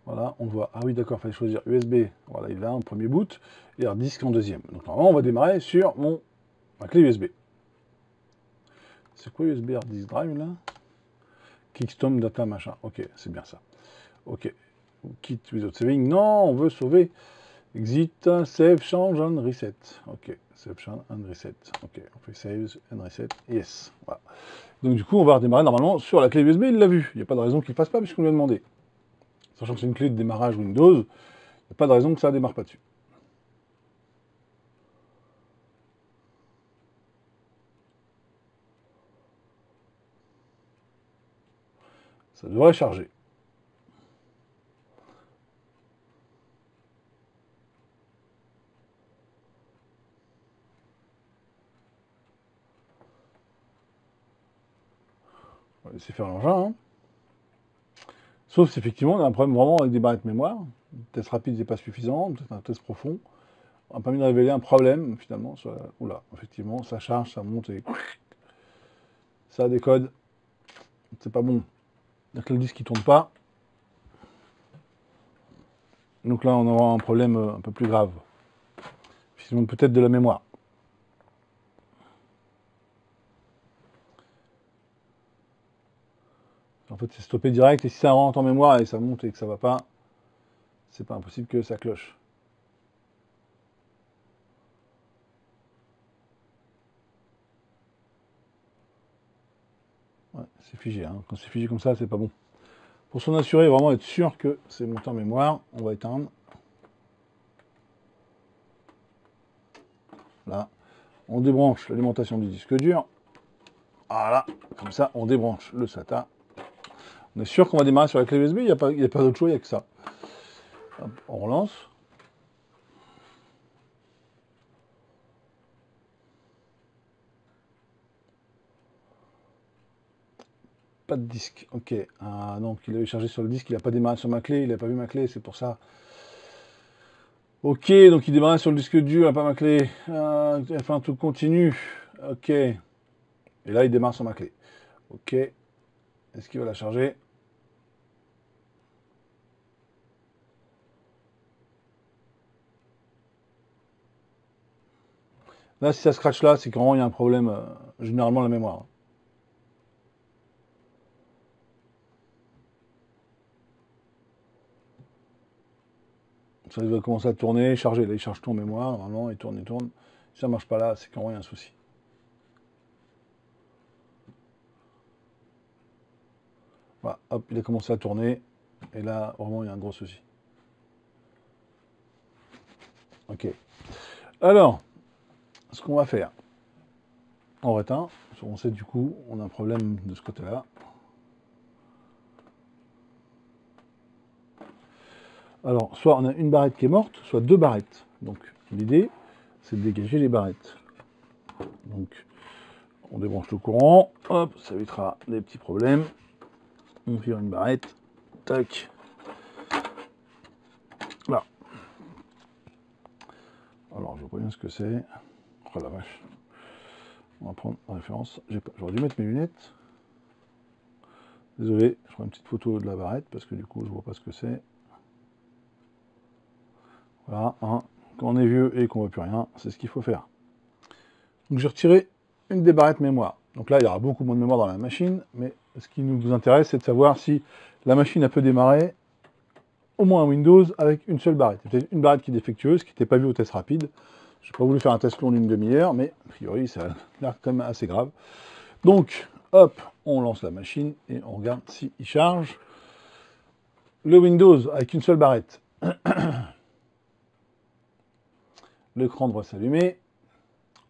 Voilà, on voit. Ah oui, d'accord, il fallait choisir USB. Voilà, il est là en premier boot. Et hard disk en deuxième. Donc, normalement, on va démarrer sur ma clé USB. C'est quoi USB hard disk drive, là? Kickstorm data, machin. Ok, c'est bien ça. Ok. Quit without saving. Non, on veut sauver. Exit, save, change, and reset. Ok, C'est option and reset. Ok, on fait save and reset. Yes. Voilà. Donc du coup, on va redémarrer normalement sur la clé USB. Il l'a vu. Il n'y a pas de raison qu'il ne fasse pas puisqu'on lui a demandé. Sachant que c'est une clé de démarrage Windows, il n'y a pas de raison que ça ne démarre pas dessus. Ça devrait charger. On va laisser faire l'engin. Hein. Sauf si effectivement on a un problème vraiment avec des barrettes mémoire. Le test rapide n'est pas suffisant, peut-être un test profond. On n'a pas mis de révéler un problème finalement. Oula, effectivement, ça charge, ça monte et ça décode. C'est pas bon. Il y a le disque qui tourne pas. Donc là, on aura un problème un peu plus grave. Finalement, peut-être de la mémoire. En fait, c'est stoppé direct, et si ça rentre en mémoire et ça monte et que ça va pas, c'est pas impossible que ça cloche. Ouais, c'est figé, hein. Quand c'est figé comme ça, c'est pas bon. Pour s'en assurer, vraiment être sûr que c'est monté en mémoire, on va éteindre. Là, on débranche l'alimentation du disque dur. Voilà, comme ça, on débranche le SATA. On est sûr qu'on va démarrer sur la clé USB, il n'y a pas d'autre choix, il n'y a que ça. Hop, on relance. Pas de disque, ok. Ah, donc il avait chargé sur le disque, il n'a pas démarré sur ma clé, il n'a pas vu ma clé, c'est pour ça. Ok, donc il démarrait sur le disque dur, il n'a pas ma clé. Il fait un truc continu. Ok. Et là, il démarre sur ma clé. Ok. Est-ce qu'il va la charger? Là, si ça scratch là, c'est quand il y a un problème, généralement la mémoire. Ça va commencer à tourner, charger. Là, il charge tout en mémoire, normalement, il tourne, il tourne. Si ça marche pas là, c'est quand il y a un souci. Voilà, hop, il a commencé à tourner. Et là, vraiment, il y a un gros souci. Ok. Alors, ce qu'on va faire, on réteint. On sait du coup, on a un problème de ce côté-là. Alors, soit on a une barrette qui est morte, soit deux barrettes. Donc, l'idée, c'est de dégager les barrettes. Donc, on débranche le courant. Hop, ça évitera des petits problèmes. On vire une barrette. Tac. Là. Alors, je vois pas bien ce que c'est. Oh la vache. On va prendre la référence. J'aurais dû mettre mes lunettes. Désolé, je ferai une petite photo de la barrette parce que du coup, je vois pas ce que c'est. Voilà, hein. Quand on est vieux et qu'on ne voit plus rien, c'est ce qu'il faut faire. Donc j'ai retiré une des barrettes mémoire. Donc là, il y aura beaucoup moins de mémoire dans la machine, mais ce qui nous intéresse, c'est de savoir si la machine a peut démarrer au moins un Windows avec une seule barrette. C'est peut-être une barrette qui est défectueuse, qui n'était pas vue au test rapide. Je n'ai pas voulu faire un test long d'une demi-heure, mais a priori, ça a l'air quand même assez grave. Donc, hop, on lance la machine et on regarde s'il charge. Le Windows avec une seule barrette. L'écran devrait s'allumer.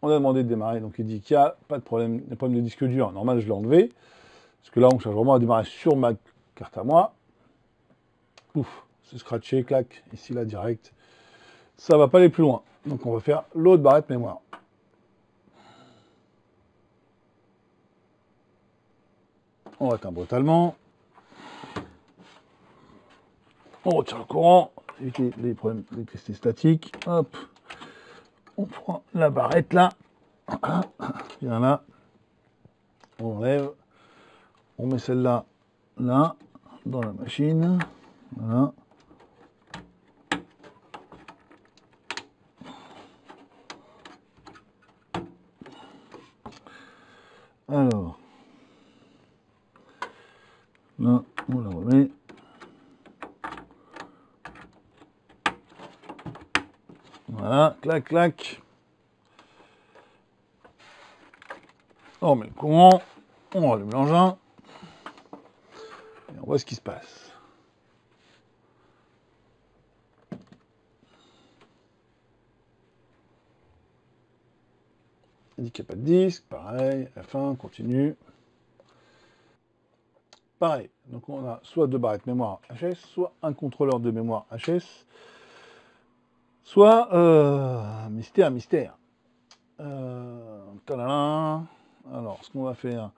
On a demandé de démarrer, donc il dit qu'il n'y a pas de problème, des problèmes de disque dur. Normal, je l'ai enlevé. Parce que là, on cherche vraiment à démarrer sur ma carte à moi. Ouf, c'est scratché, clac, ici, là, direct. Ça va pas aller plus loin. Donc on va faire l'autre barrette mémoire. On réteint brutalement. On retire le courant, éviter les problèmes d'électricité statique. Hop. On prend la barrette là. Viens là. On enlève. On met celle-là là, dans la machine. Voilà. Alors, là, on la remet. Voilà, clac, clac. On met le courant, on rallume l'engin, et on voit ce qui se passe. Il dit qu'il n'y a pas de disque, pareil, F1, continue. Pareil, donc on a soit deux barrettes mémoire HS, soit un contrôleur de mémoire HS, soit mystère. Tadadam. Alors, ce qu'on va faire,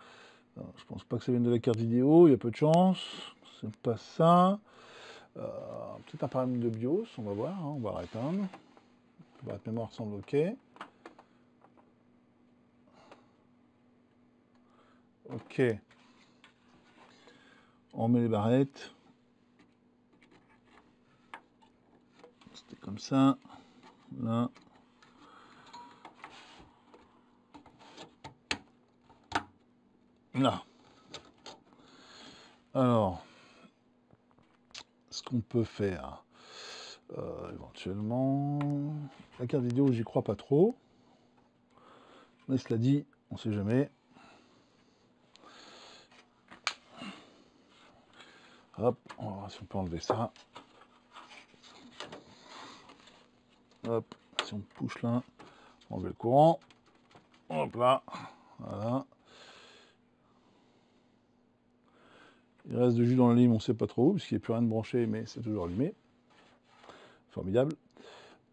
je pense pas que ça vienne de la carte vidéo, il y a peu de chance, c'est pas ça. Peut-être un paramètre de BIOS, on va voir, hein, on va rééteindre. La barrette mémoire semble OK. OK. On met les barrettes. C'était comme ça. Là. Là. Alors, ce qu'on peut faire, éventuellement, la carte vidéo, j'y crois pas trop. Mais cela dit, on sait jamais. Hop, on va voir si on peut enlever ça. Hop, si on push là, on enlève le courant. Hop là, voilà. Il reste de jus dans la lime, on ne sait pas trop où, puisqu'il n'y a plus rien de branché, mais c'est toujours allumé. Formidable.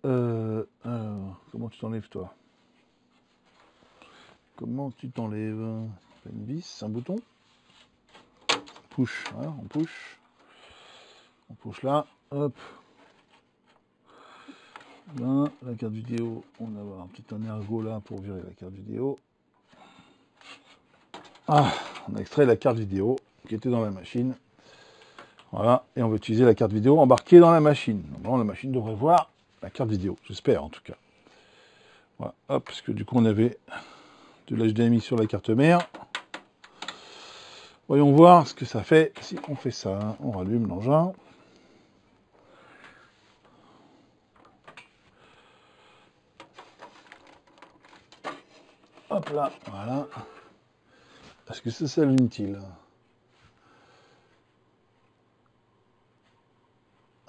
Alors, comment tu t'enlèves, toi? Comment tu t'enlèves? Une vis, un bouton. Push, voilà, on push. On push là, hop. Là, la carte vidéo, on va avoir un petit ergot là pour virer la carte vidéo. Ah, on a extrait la carte vidéo qui était dans la machine. Voilà, et on va utiliser la carte vidéo embarquée dans la machine. Normalement, la machine devrait voir la carte vidéo, j'espère en tout cas. Voilà, hop, parce que du coup, on avait de l'HDMI sur la carte mère. Voyons voir ce que ça fait si on fait ça. On rallume l'engin. Hop là, voilà. Est-ce que ça s'allume-t-il?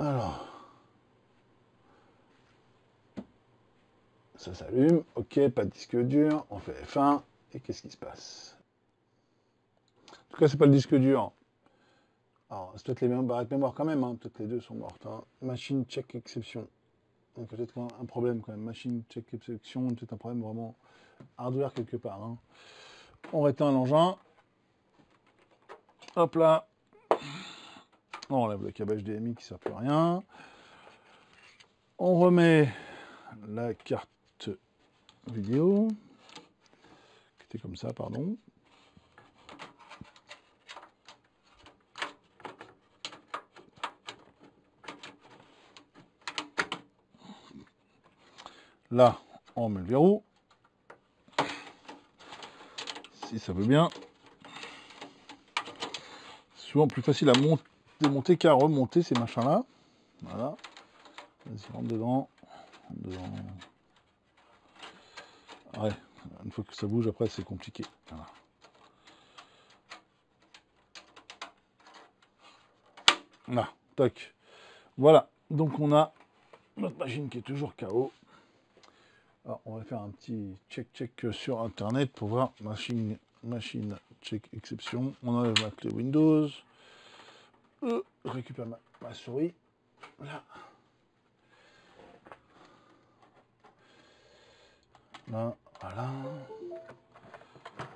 Alors, ça s'allume, ok, pas de disque dur, on fait F1, et qu'est-ce qui se passe? En tout cas, c'est pas le disque dur. Alors, c'est peut-être les mêmes barrettes mémoire quand même, hein. Peut-être les deux sont mortes. Hein. Machine check exception. Donc peut-être un problème quand même. Machine check exception, peut-être un problème vraiment hardware quelque part. Hein. On réteint l'engin. Hop là. On enlève le câble HDMI qui ne sert plus à rien. On remet la carte vidéo, qui était comme ça, pardon. Là, on met le verrou. Si ça veut bien. C'est souvent plus facile à démonter qu'à remonter ces machins-là. Voilà. Vas-y, rentre dedans. Ouais, une fois que ça bouge, après, c'est compliqué. Voilà. Là, toc. Voilà. Donc, on a notre machine qui est toujours KO. Alors, on va faire un petit check sur Internet pour voir machine check exception. On enlève ma clé Windows. Je récupère ma souris. Là. Là, voilà.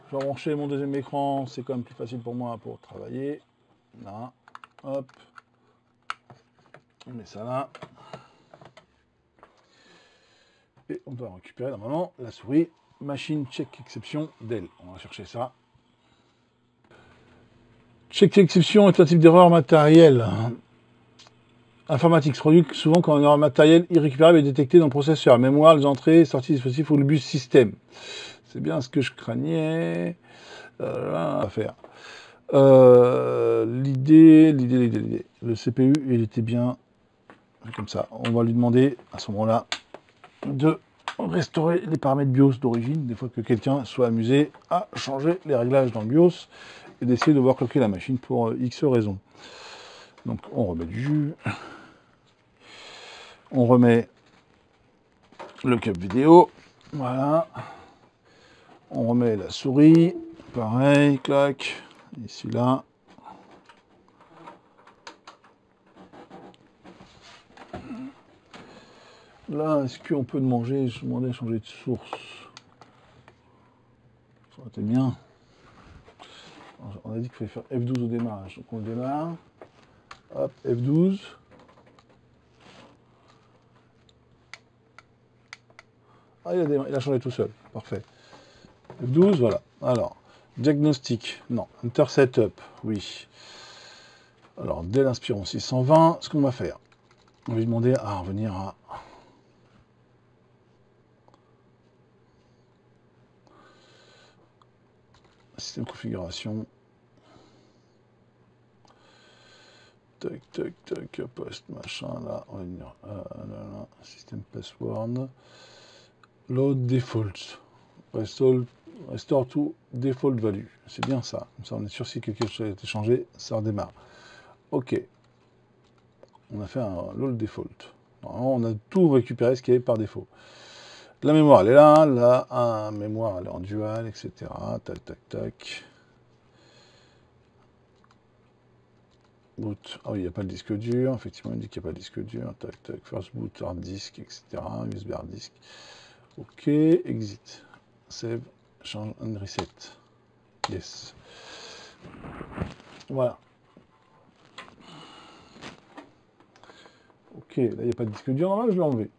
Je vais brancher mon deuxième écran, c'est quand même plus facile pour moi pour travailler. Là, hop. On met ça là. Et on doit récupérer normalement la souris machine check exception Dell. On va chercher ça. Check exception est un type d'erreur matérielle informatique. Se produit souvent quand une erreur matérielle irrécupérable est détectée dans le processeur, mémoire, les entrées, sorties dispositifs ou le bus système. C'est bien ce que je craignais. À faire. L'idée. Le CPU, il était bien comme ça. On va lui demander à ce moment-là de restaurer les paramètres BIOS d'origine, des fois que quelqu'un soit amusé à changer les réglages dans le BIOS et d'essayer de overclocker la machine pour X raisons. Donc on remet du jus, on remet le cap vidéo, voilà, on remet la souris, pareil, clac, ici là. Là, est-ce qu'on peut demander, je demandais à changer de source. Ça aurait été bien. On a dit qu'il fallait faire F12 au démarrage. Donc on le démarre. Hop, F12. Ah, il a changé tout seul. Parfait. F12, voilà. Alors, diagnostic. Non. Enter setup. Oui. Alors, dès l'inspiron 620, ce qu'on va faire, on va lui demander à revenir à... Système configuration. Tac, tac, tac, post, machin, là, on va venir, là, système password. Load default. Restore to default value. C'est bien ça. Comme ça, on est sûr si quelque chose a été changé, ça redémarre. Ok. On a fait un load default. Normalement, on a tout récupéré ce qu'il y avait par défaut. La mémoire, elle est là. La mémoire, elle est en dual, etc. Tac, tac, tac. Boot. Ah oui, il n'y a pas le disque dur. Effectivement, il dit qu'il n'y a pas de disque dur. Tac, tac. First boot, hard disk, etc. USB hard disk. Ok. Exit. Save. Change and reset. Yes. Voilà. Ok. Là, il n'y a pas de disque dur. Normal, je l'ai enlevé.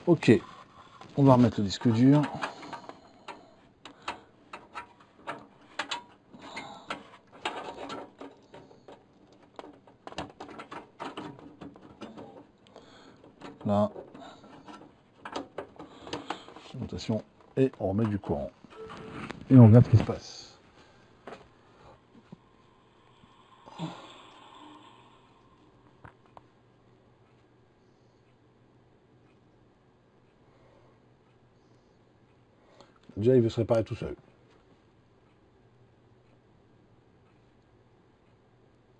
Ok. On va remettre le disque dur. Là. Notation. Et on remet du courant. Et on regarde ce qui se passe. Déjà, il veut se réparer tout seul.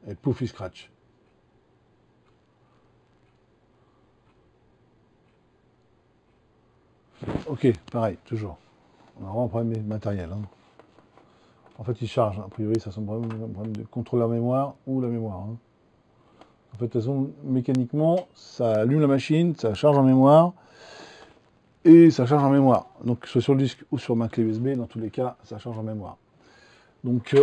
Et pouf, il scratch. Ok, pareil, toujours. On a vraiment un problème matériel. Hein. En fait, il charge. A priori, ça semble un problème de contrôleur mémoire ou la mémoire. Hein. En fait, de toute façon, mécaniquement, ça allume la machine, ça charge en mémoire, et ça charge en mémoire. Donc, que ce soit sur le disque ou sur ma clé USB, dans tous les cas, ça charge en mémoire. Donc,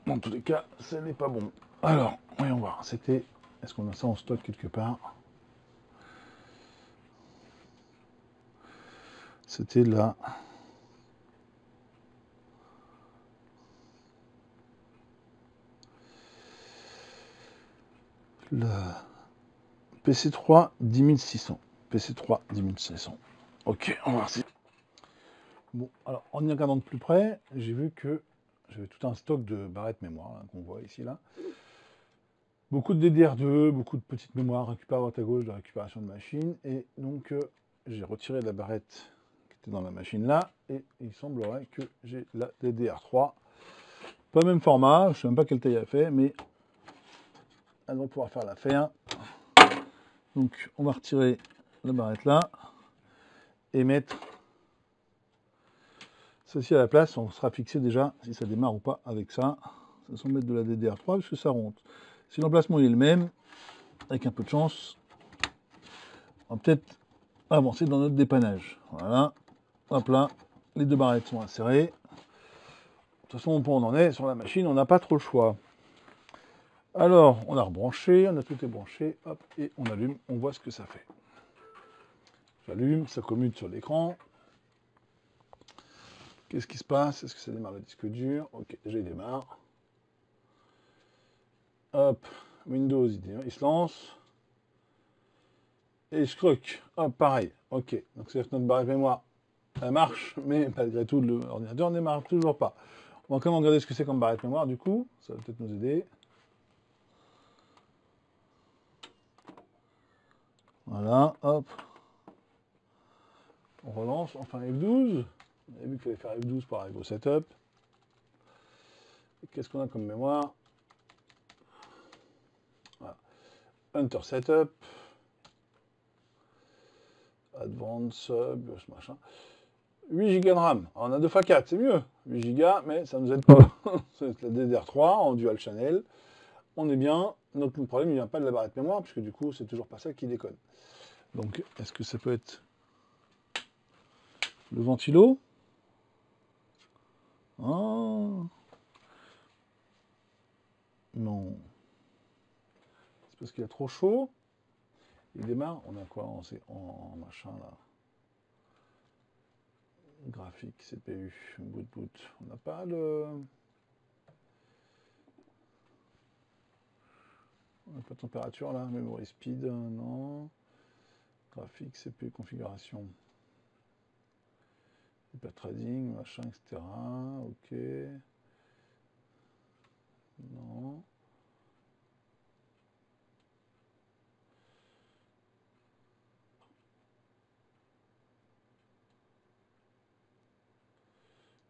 dans tous les cas, ce n'est pas bon. Alors, voyons voir. C'était... Est-ce qu'on a ça en stock quelque part? C'était là. Le PC3 10600. PC3 10600. Ok, on va voir si... Bon, alors en y regardant de plus près, j'ai vu que j'avais tout un stock de barrettes mémoire hein, qu'on voit ici là. Beaucoup de DDR2, beaucoup de petites mémoires récupérées à droite à gauche de récupération de machine. Et donc j'ai retiré la barrette qui était dans la machine là. Et il semblerait que j'ai la DDR3. Pas le même format, je ne sais même pas quelle taille elle fait, mais elle va pouvoir faire l'affaire. Donc on va retirer la barrette là et mettre ceci à la place. On sera fixé déjà si ça démarre ou pas avec ça. Ça semble mettre de la DDR3 parce que ça rentre. Si l'emplacement est le même, avec un peu de chance, on va peut-être avancer dans notre dépannage. Voilà, hop là, les deux barrettes sont insérées. De toute façon, au point où on en est sur la machine, on n'a pas trop le choix. Alors, on a rebranché, on a tout débranché, hop, et on allume, on voit ce que ça fait. J'allume, ça commute sur l'écran. Qu'est-ce qui se passe? Est-ce que ça démarre le disque dur? Ok, déjà il démarre. Hop, Windows, il se lance. Et je croque. Hop, pareil. Ok, donc c'est-à-dire que notre barrette mémoire, elle marche, mais malgré tout, l'ordinateur ne démarre toujours pas. On va quand même regarder ce que c'est comme barrette mémoire, du coup. Ça va peut-être nous aider. Voilà, hop. On relance, enfin F12. On avait vu qu'il fallait faire F12 pour arriver au setup. Qu'est-ce qu'on a comme mémoire? Voilà. Hunter Setup. Advanced Sub, ce machin. 8 Go de RAM. Alors, on a 2 x 4, c'est mieux. 8 Go, mais ça ne nous aide pas. C'est la DDR3 en dual channel. On est bien. Notre problème, il ne vient pas de la barrette mémoire, puisque du coup, c'est toujours pas ça qui déconne. Donc, est-ce que ça peut être le ventilo? Ah. Non. C'est parce qu'il y a trop chaud. Il démarre. On a quoi en machin là? Graphique, CPU, boot. On n'a pas le... On n'a pas de température là, memory speed, non. Graphique, CPU, configuration. Hyper trading, machin, etc. Ok. Non.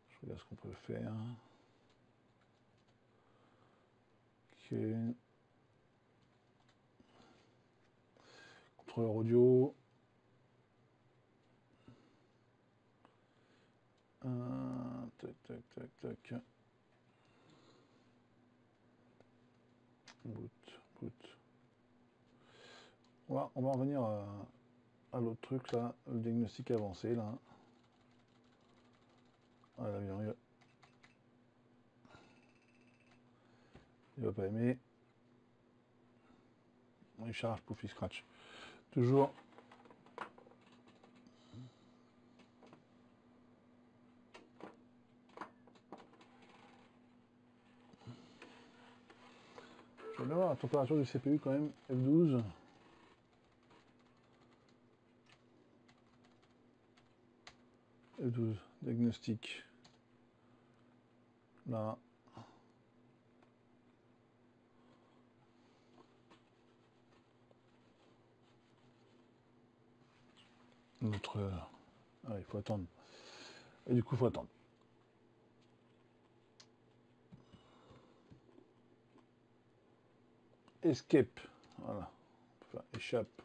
Je regarde ce qu'on peut faire. Ok. Contrôleur audio. Tac. Boot. On va en revenir à l'autre truc là, le diagnostic avancé là. Voilà, il va pas aimer. Il charge, pouf, il scratch. Toujours. Je vais bien voir la température du CPU quand même, F12. F12, diagnostic. Là. Notre... Ah, il faut attendre. Et du coup, il faut attendre. Escape. Voilà. Enfin, échappe.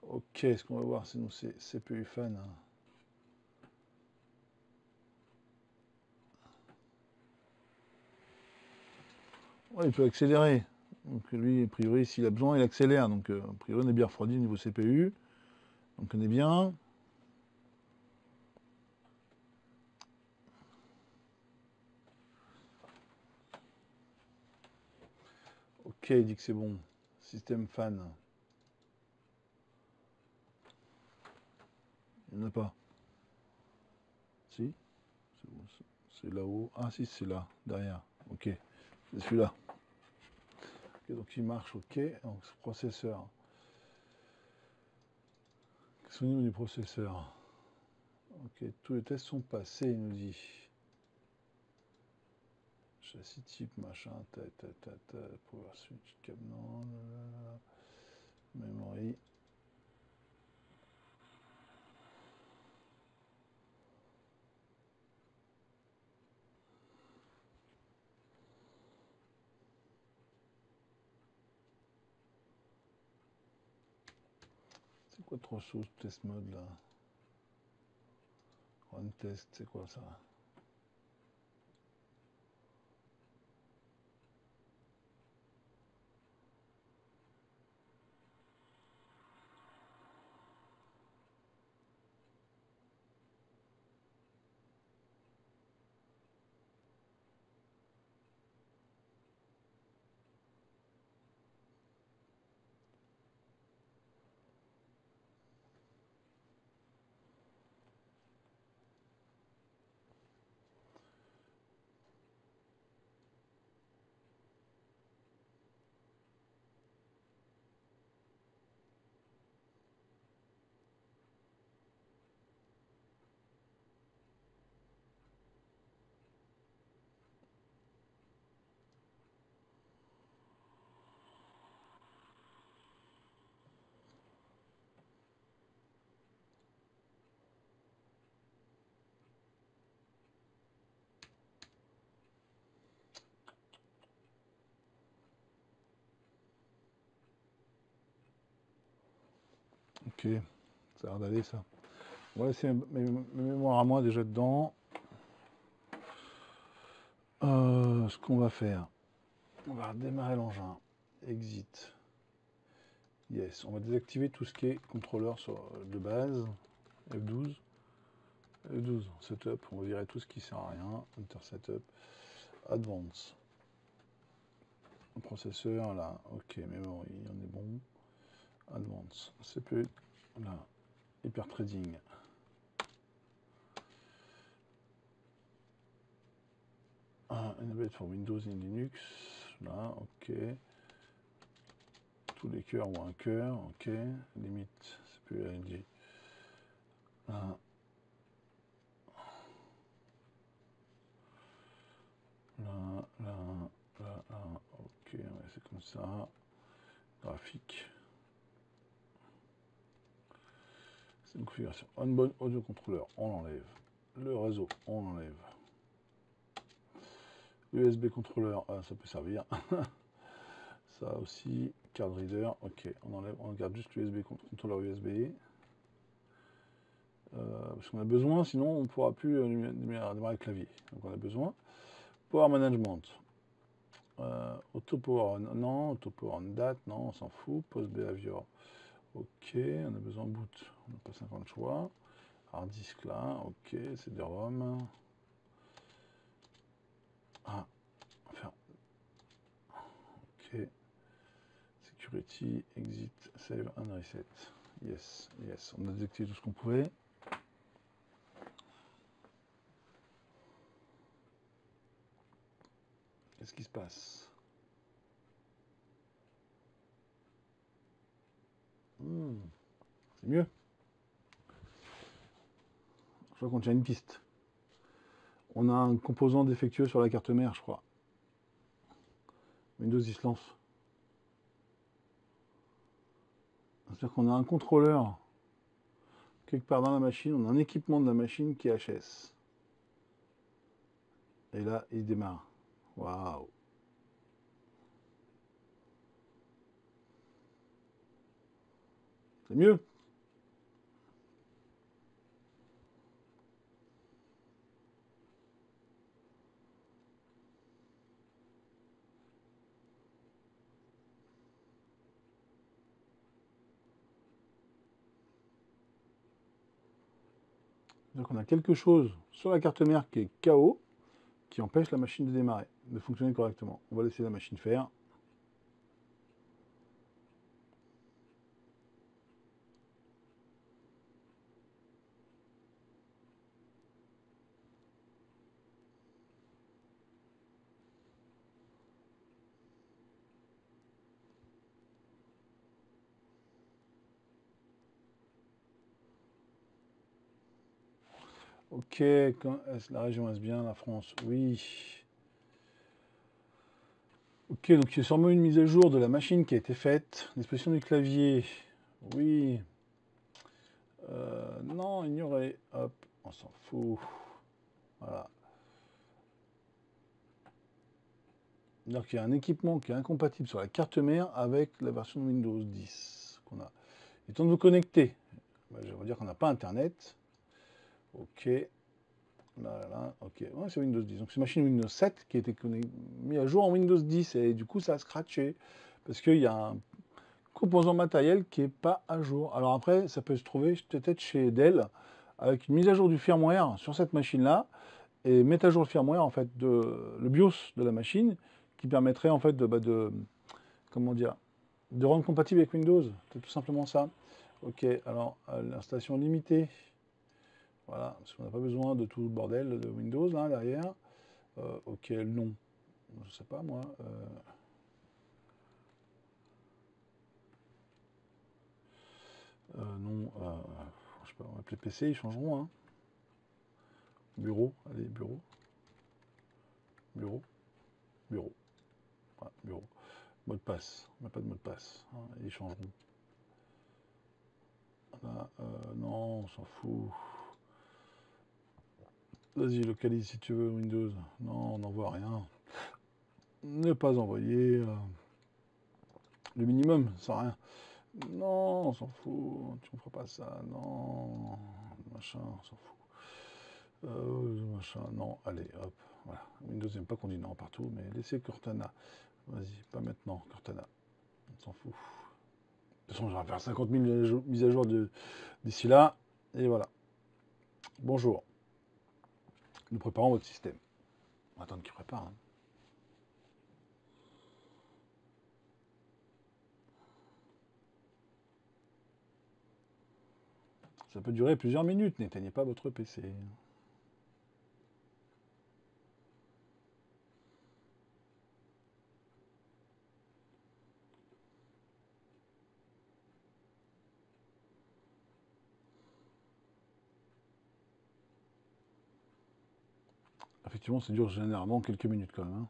Ok, ce qu'on va voir, c'est nous, c'est CPU fan. Hein. Ouais, il peut accélérer. Donc lui, a priori, s'il a besoin, il accélère. Donc a priori, on est bien refroidi au niveau CPU. Donc on est bien. Ok, il dit que c'est bon. Système fan. Il n'y en a pas. Si. C'est là-haut. Ah si, c'est là, derrière. Ok. C'est celui-là. Okay, donc il marche, ok. Donc ce processeur. Qu'est-ce qu'on dit du processeur? Ok, tous les tests sont passés, il nous dit. Châssis type, machin, power switch, cabinet, memory. C'est quoi trop chose test mode là? Run test, c'est quoi ça? Ok, ça a l'air d'aller ça. On va laisser mes mémoires à moi déjà dedans. Ce qu'on va faire, on va redémarrer l'engin. Exit. Yes, on va désactiver tout ce qui est contrôleur de base. F12. F12, setup, on va virer tout ce qui sert à rien. Enter setup. Advance. Processeur, là, ok, memory, on est bon. Advance, CPU, là, hyper trading. Enable for Windows et Linux, là, ok. Tous les cœurs ou un cœur, ok. Limite, CPU AMD. Là. Là, ok, ouais, c'est comme ça. Graphique. C'est une configuration. On-board audio contrôleur, on l'enlève. Le réseau, on l'enlève. USB contrôleur, ça peut servir. Ça aussi, card reader, ok, on enlève, on garde juste l'USB contrôleur USB. Parce qu'on a besoin, sinon on ne pourra plus démarrer le clavier. Donc on a besoin. Power management. Auto power on, non. Auto power on date, non, on s'en fout. Post behavior, ok, on a besoin de boot, on n'a pas 50 choix. Hard disk là, ok, c'est des ROM. Ah, enfin, ok. Security, exit, save and reset. Yes, yes, on a désactivé tout ce qu'on pouvait. Qu'est-ce qui se passe? C'est mieux. Je crois qu'on tient une piste. On a un composant défectueux sur la carte mère, je crois. Windows il se lance. C'est-à-dire qu'on a un contrôleur quelque part dans la machine, on a un équipement de la machine qui est HS. Et là, il démarre. Waouh! C'est mieux. Donc on a quelque chose sur la carte mère qui est KO, qui empêche la machine de démarrer, de fonctionner correctement. On va laisser la machine faire. Ok, la région est bien, la France, oui. Ok, donc il y a sûrement une mise à jour de la machine qui a été faite. L'expression du clavier, oui. Non, ignorer, hop, on s'en fout. Voilà. C'est-à-dire qu'il y a un équipement qui est incompatible sur la carte mère avec la version de Windows 10 qu'on a. Il est temps de vous connecter. Je vais dire qu'on n'a pas Internet. Ok. Là, ok. Ouais, c'est Windows 10. Donc c'est une machine Windows 7 qui a été mise à jour en Windows 10 et du coup ça a scratché parce qu'il y a un composant matériel qui n'est pas à jour. Alors après, ça peut se trouver peut-être chez Dell avec une mise à jour du firmware sur cette machine-là et mettre à jour le firmware en fait le BIOS de la machine qui permettrait en fait comment dire, de rendre compatible avec Windows. C'est tout simplement ça. Ok. Alors l'installation limitée. Voilà, parce qu'on n'a pas besoin de tout le bordel de Windows là derrière. Ok, non. Je sais pas moi. Non, je sais pas, on va appeler PC, ils changeront. Hein. Bureau, allez, bureau. Bureau. Bureau. Voilà, bureau. Mot de passe. On n'a pas de mot de passe. Hein, ils changeront. Là, non, on s'en fout. Vas-y, localise si tu veux Windows. Non, on n'envoie rien. Ne pas envoyer. Le minimum, sans rien. Non, on s'en fout. Tu ne feras pas ça. Non. Machin, on s'en fout. Machin, non. Allez, hop. Voilà. Windows n'aime pas qu'on dit non partout, mais laissez Cortana. Vas-y, pas maintenant, Cortana. On s'en fout. De toute façon, je vais faire 50 000 mises à jour d'ici là. Et voilà. Bonjour. Nous préparons votre système. On va attendre qu'il prépare. Hein. Ça peut durer plusieurs minutes. N'éteignez pas votre PC. Effectivement, ça dure généralement quelques minutes quand même. Hein.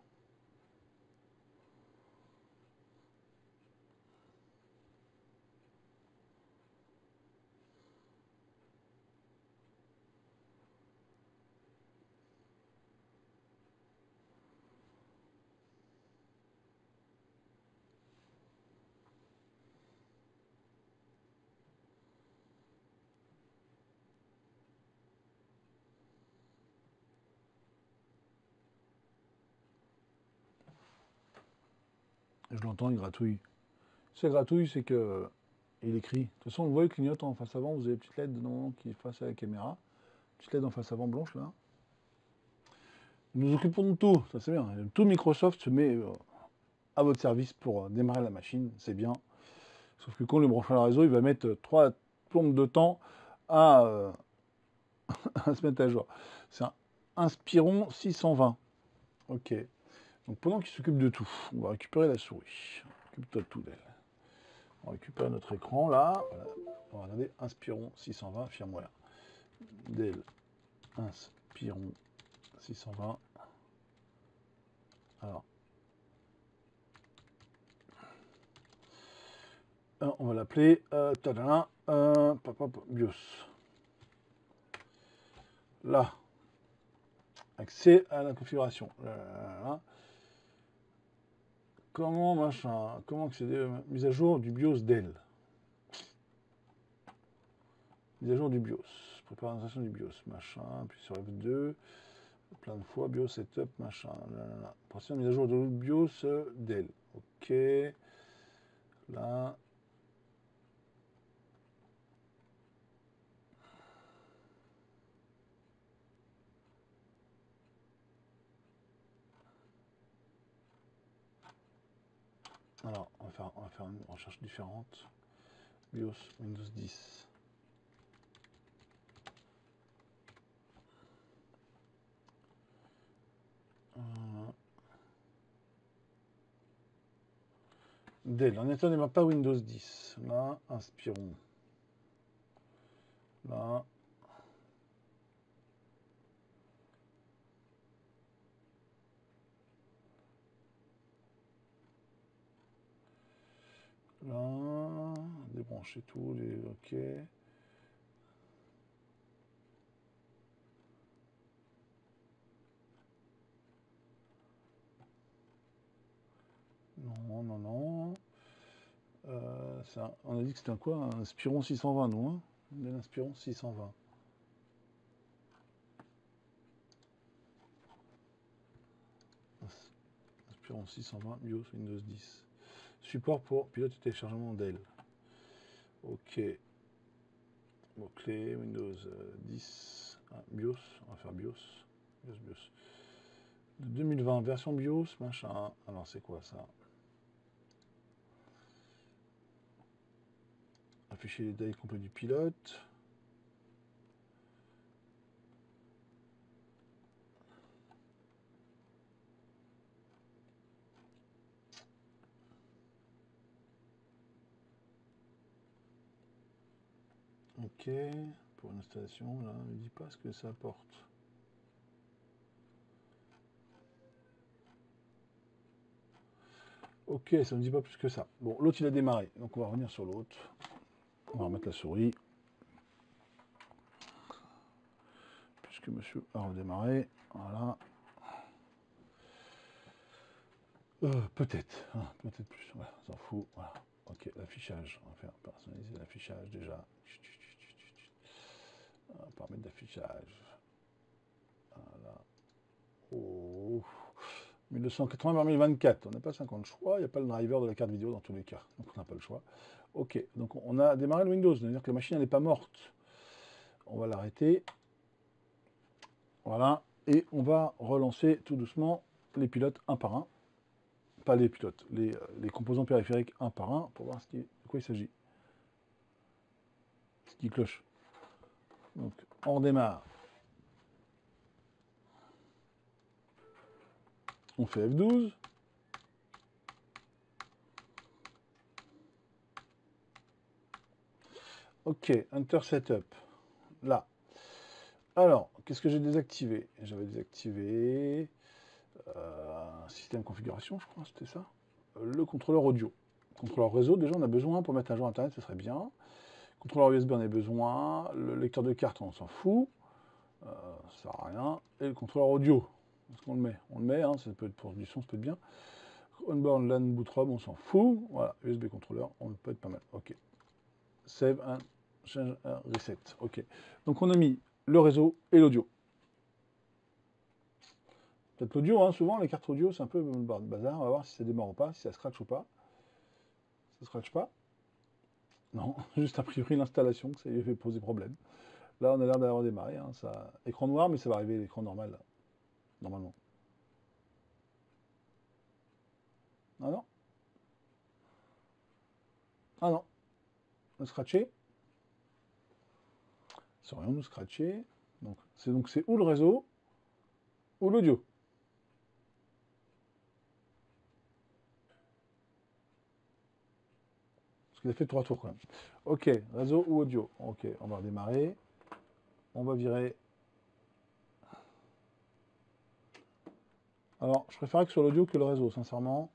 Je l'entends, il gratouille. C'est gratouille, c'est que il écrit. De toute façon, vous voyez le clignotant en face avant, vous avez une petite LED qui est face à la caméra. Petite LED en face avant blanche là. Nous nous occupons de tout, ça c'est bien. Tout Microsoft se met à votre service pour démarrer la machine, c'est bien. Sauf que quand on le branche à la réseau, il va mettre 3 plombes de temps à, à se mettre à jour. C'est un Inspiron 620. Ok. Donc pendant qu'il s'occupe de tout, on va récupérer la souris. Occupe-toi de tout d'elle. On va récupérer notre écran là. Voilà. On va regarder Inspiron 620 firmware. Dell Inspiron 620. Alors. On va l'appeler BIOS. Là. Accès à la configuration. Là. Comment machin, comment accéder à mise à jour du BIOS Dell. Mise à jour du BIOS. Préparation du BIOS, machin. Puis sur F2. Plein de fois. BIOS setup, machin. Préparation mise à jour du BIOS Dell. Ok. Là. Alors, on va faire une recherche différente. BIOS Windows 10. Dell, on n'étonnez pas Windows 10. Là, Inspiron. Là. Là. Débrancher tout, les OK. Non, non, non. Ça, on a dit que c'était un quoi? Un Inspiron 620, nous, hein? Un Inspiron 620. Inspiron 620, BIOS Windows 10. Support pour pilote et téléchargement Dell. OK. Mot-clé, Windows 10. Ah, BIOS, on va faire BIOS. BIOS. De 2020, version BIOS, machin. Alors, c'est quoi ça? Afficher les détails complets du pilote. Ok, pour une installation, là, ne dit pas ce que ça apporte. Ok, ça ne me dit pas plus que ça. Bon, l'autre il a démarré, donc on va revenir sur l'autre. On va remettre la souris. Puisque monsieur a redémarré, voilà. Peut-être, hein, peut-être plus, voilà, on s'en fout, voilà. Ok, l'affichage. On va faire personnaliser l'affichage déjà. On va permettre d'affichage. Voilà. Oh. 1280 par 1024. On n'a pas 50 choix. Il n'y a pas le driver de la carte vidéo dans tous les cas. Donc on n'a pas le choix. Ok, donc on a démarré le Windows. C'est-à-dire que la machine n'est pas morte. On va l'arrêter. Voilà. Et on va relancer tout doucement les pilotes un par un. Pas les pilotes, les composants périphériques un par un pour voir de quoi il s'agit. Ce qui cloche. Donc on redémarre. On fait F12. Ok, Enter Setup. Là. Alors, qu'est-ce que j'ai désactivé? J'avais désactivé système configuration, je crois, c'était ça. Le contrôleur audio. Contrôleur réseau, déjà on a besoin pour mettre un jour Internet, ce serait bien. Contrôleur USB, on a besoin. Le lecteur de carte, on s'en fout. Ça sert à rien. Et le contrôleur audio, est-ce qu'on le met? On le met, hein, ça peut être pour du son, ça peut être bien. Onboard LAN bootrom, on s'en fout. Voilà, USB contrôleur, on peut être pas mal. Ok. Save and change and reset. Ok. Donc on a mis le réseau et l'audio. Peut-être l'audio, hein, souvent les cartes audio, c'est un peu le bazar. On va voir si ça démarre ou pas, si ça scratch ou pas. Ça scratch pas? Non, juste a priori l'installation, que ça lui fait poser problème. Là, on a l'air d'avoir démarré. Hein, ça... Écran noir, mais ça va arriver à l'écran normal, là, normalement. Ah non? Ah non. On a scratché. Sans rien nous scratcher. Donc c'est ou le réseau, ou l'audio. Parce qu'il a fait 3 tours quand même. Ok, réseau ou audio. Ok, on va redémarrer. On va virer. Alors, je préférais que ce soit l'audio que le réseau, sincèrement.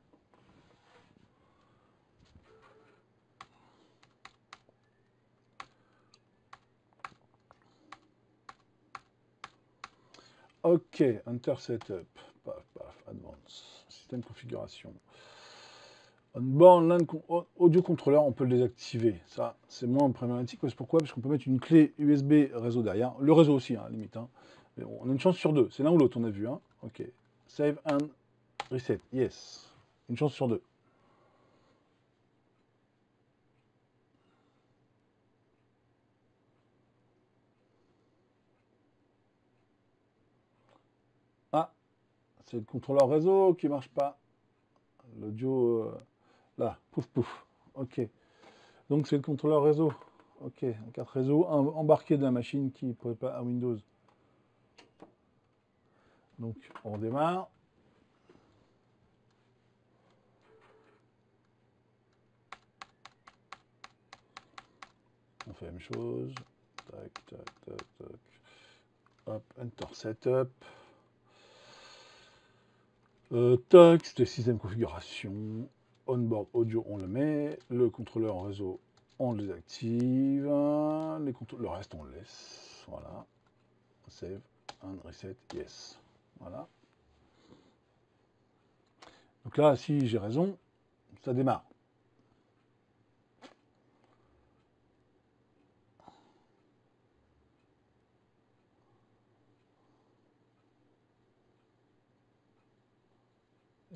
Ok, Enter Setup. Paf, paf, Advance. Système configuration. Onboard LAN audio contrôleur, on peut le désactiver. Ça, c'est moins problématique. Pourquoi? Parce qu'on peut mettre une clé USB réseau derrière. Le réseau aussi, hein, limite. Hein. Mais on a une chance sur deux. C'est l'un ou l'autre, on a vu. Hein. Ok. Save and reset. Yes. Une chance sur deux. Ah, c'est le contrôleur réseau qui marche pas. L'audio, là, pouf pouf. Ok. Donc c'est le contrôleur réseau. Ok, une carte réseau embarquée de la machine qui ne pourrait pas à Windows. Donc on redémarre. On fait la même chose. Tac, tac, tac, tac. Hop, Enter Setup. Tac, c'était système configuration. Onboard audio, on le met. Le contrôleur réseau, on le désactive. Le reste, on le laisse. Voilà. Save and reset. Yes. Voilà. Donc là, si j'ai raison, ça démarre.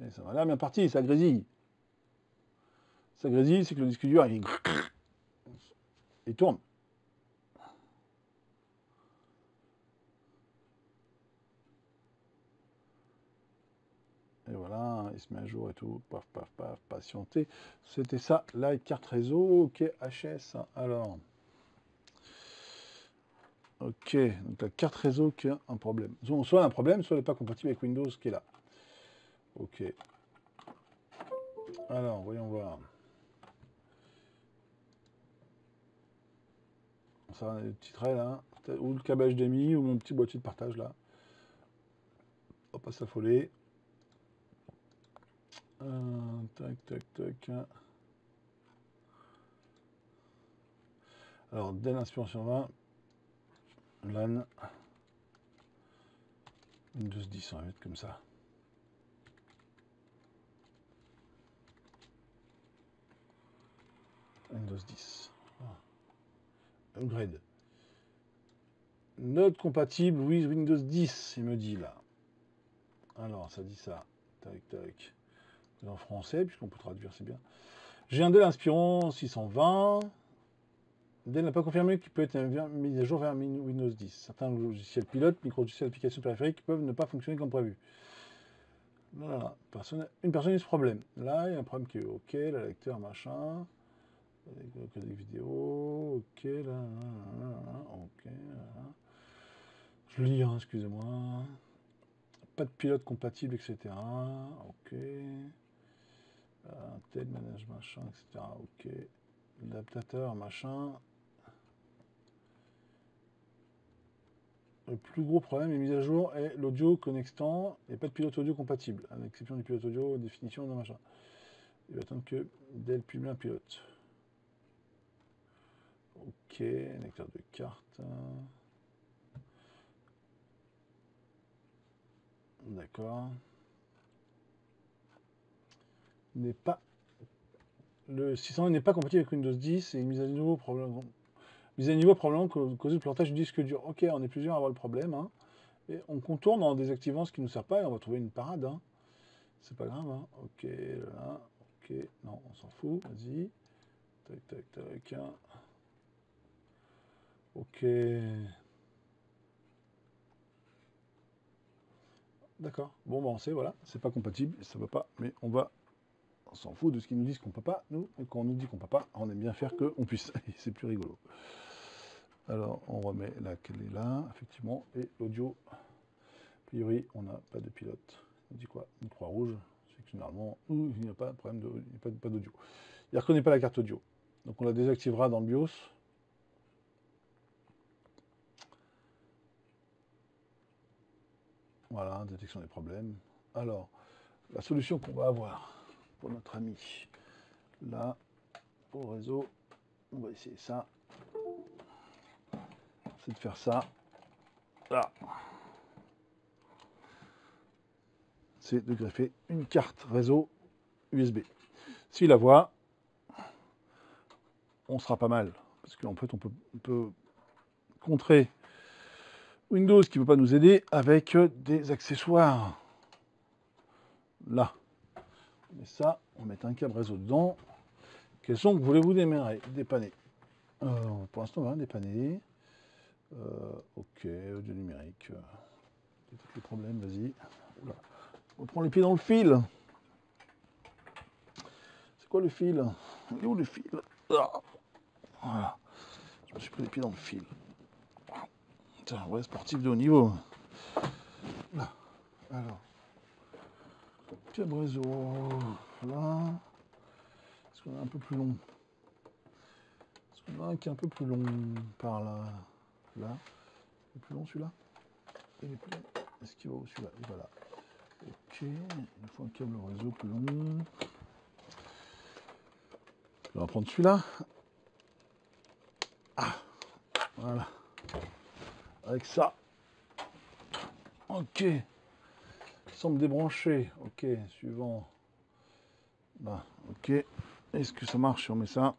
Et ça va là, bien parti, ça grésille. Ça grésille, c'est que le disque dur, il tourne. Et voilà, il se met à jour et tout. Paf, paf, paf, patienter. C'était ça, la carte réseau. Ok, HS. Alors. Ok, donc la carte réseau qui a un problème. Soit elle a un problème, soit elle n'est pas compatible avec Windows qui est là. Ok. Alors, voyons voir. Ça va, les petits traits là. Ou le câble HDMI, ou mon petit boîtier de partage là. On va pas s'affoler. Tac, tac, tac. Alors, dès l'inspiration 20, LAN. Windows 10, on va mettre comme ça. Windows 10. Upgrade. Not compatible with Windows 10, il me dit là. Alors, ça dit ça. Tac, tac. C'est en français, puisqu'on peut traduire, c'est bien. J'ai un Dell Inspiron 620. Dell n'a pas confirmé qu'il peut être mis à jour vers Windows 10. Certains logiciels pilotes, micro-logiciels, applications périphériques peuvent ne pas fonctionner comme prévu. Voilà. Une personne a ce problème. Là, il y a un problème qui est OK, le lecteur, machin. Codec vidéo, OK, là, OK. Là. Je lis, hein, excusez-moi. Pas de pilote compatible, etc. OK. Tel manage, machin, etc. OK. L'adaptateur, machin. Le plus gros problème est mise à jour est l'audio connectant et pas de pilote audio compatible, à l'exception du pilote audio, définition de machin. Il va attendre que Dell publie un pilote. OK, lecteur de carte. D'accord. N'est pas le 600 n'est pas compatible avec Windows 10 et une mise à niveau probablement causée de plantage du disque dur. OK, on est plusieurs à avoir le problème. Hein. Et on contourne en désactivant ce qui ne nous sert pas et on va trouver une parade. Hein. C'est pas grave. Hein. OK, là. OK, non, on s'en fout. Vas-y. Tac, tac, tac. OK. D'accord. Bon, bah on sait, voilà. C'est pas compatible, ça va pas, mais on s'en fout de ce qu'ils nous disent qu'on peut pas, nous. Et quand on nous dit qu'on peut pas, on aime bien faire qu'on puisse. C'est plus rigolo. Alors, on remet la clé là, effectivement. Et l'audio, a priori, on n'a pas de pilote. On dit quoi? Une croix rouge. C'est que généralement, il n'y a pas de problème, il n'y a pas d'audio. Il ne reconnaît pas la carte audio. Donc on la désactivera dans le BIOS. Voilà, détection des problèmes. Alors, la solution qu'on va avoir pour notre ami, là, au réseau, on va essayer ça. C'est de faire ça. Là. C'est de greffer une carte réseau USB. S'il la voit, on sera pas mal. Parce qu'en fait, on peut contrer Windows qui ne veut pas nous aider avec des accessoires. Là. On met ça, on met un câble réseau dedans. Quels sont que voulez-vous dépanner? Pour l'instant, on va rien dépanner. OK, audio numérique. Peut-être le problème, vas-y. On prend les pieds dans le fil. C'est quoi le fil? Il est où le fil? Voilà. Je me suis pris les pieds dans le fil. Tiens, ouais, sportif de haut niveau. Là. Alors. Câble réseau. Là. Est-ce qu'on a un peu plus long? Est-ce qu'on a un qui est un peu plus long par là? Là. Il est plus long celui-là? Il est plus long. Est-ce qu'il va où celui-là? Il va là. OK. Il faut un câble réseau plus long. On va prendre celui-là. Ah. Voilà. Avec ça. OK. Semble débranché. OK. Suivant. Là. OK. Est-ce que ça marche si on met ça?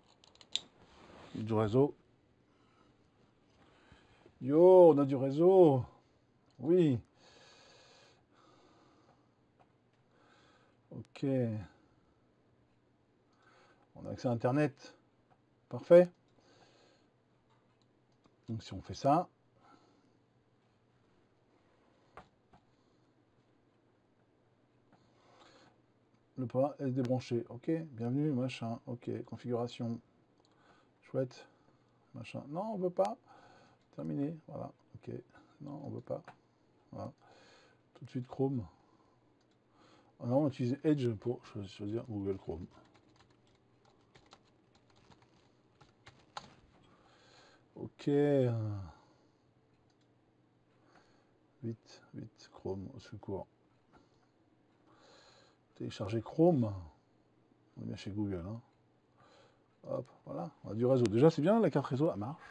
Du réseau. Yo, on a du réseau. Oui. OK. On a accès à Internet. Parfait. Donc si on fait ça. Le poids est débranché. OK. Bienvenue, machin. OK. Configuration. Chouette. Machin. Non, on veut pas. Terminé. Voilà. OK. Non, on veut pas. Voilà. Tout de suite Chrome. Alors, on va utiliser Edge pour choisir Google Chrome. OK. Vite, vite, Chrome au secours. Télécharger Chrome. On est bien chez Google. Hein. Hop, voilà. On a du réseau. Déjà, c'est bien, la carte réseau, elle marche.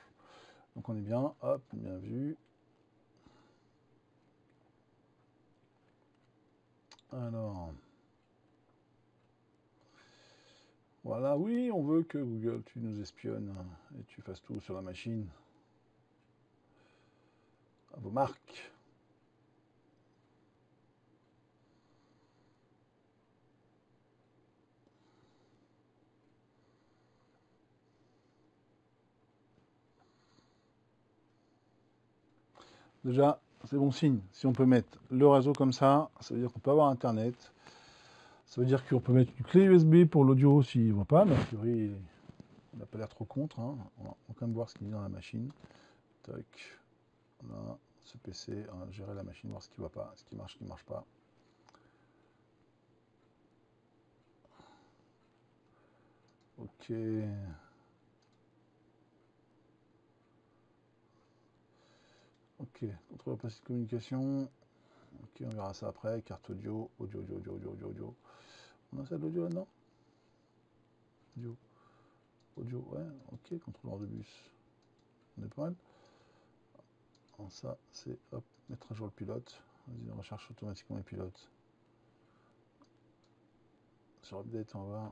Donc on est bien. Hop, bien vu. Alors. Voilà, oui, on veut que Google, tu nous espionnes et tu fasses tout sur la machine. À vos marques. Déjà, c'est bon signe. Si on peut mettre le réseau comme ça veut dire qu'on peut avoir Internet. Ça veut dire qu'on peut mettre une clé USB pour l'audio s'il ne voit pas, mais a priori, il n'a pas l'air trop contre. Hein. On va quand même voir ce qu'il dit dans la machine. Tac. Voilà. Ce PC, gérer la machine, voir ce qu'il ne voit pas, ce qui ne marche pas. Ok. Ok. Contrôle opacité de communication. Ok, on verra ça après. Carte audio. Audio. On a ça de l'audio là-dedans? Audio. Audio, ouais. Ok. Contrôleur de bus. On est pas mal. Alors ça, c'est hop, mettre à jour le pilote. Vas-y, on recherche automatiquement les pilotes. Sur update, on va voir.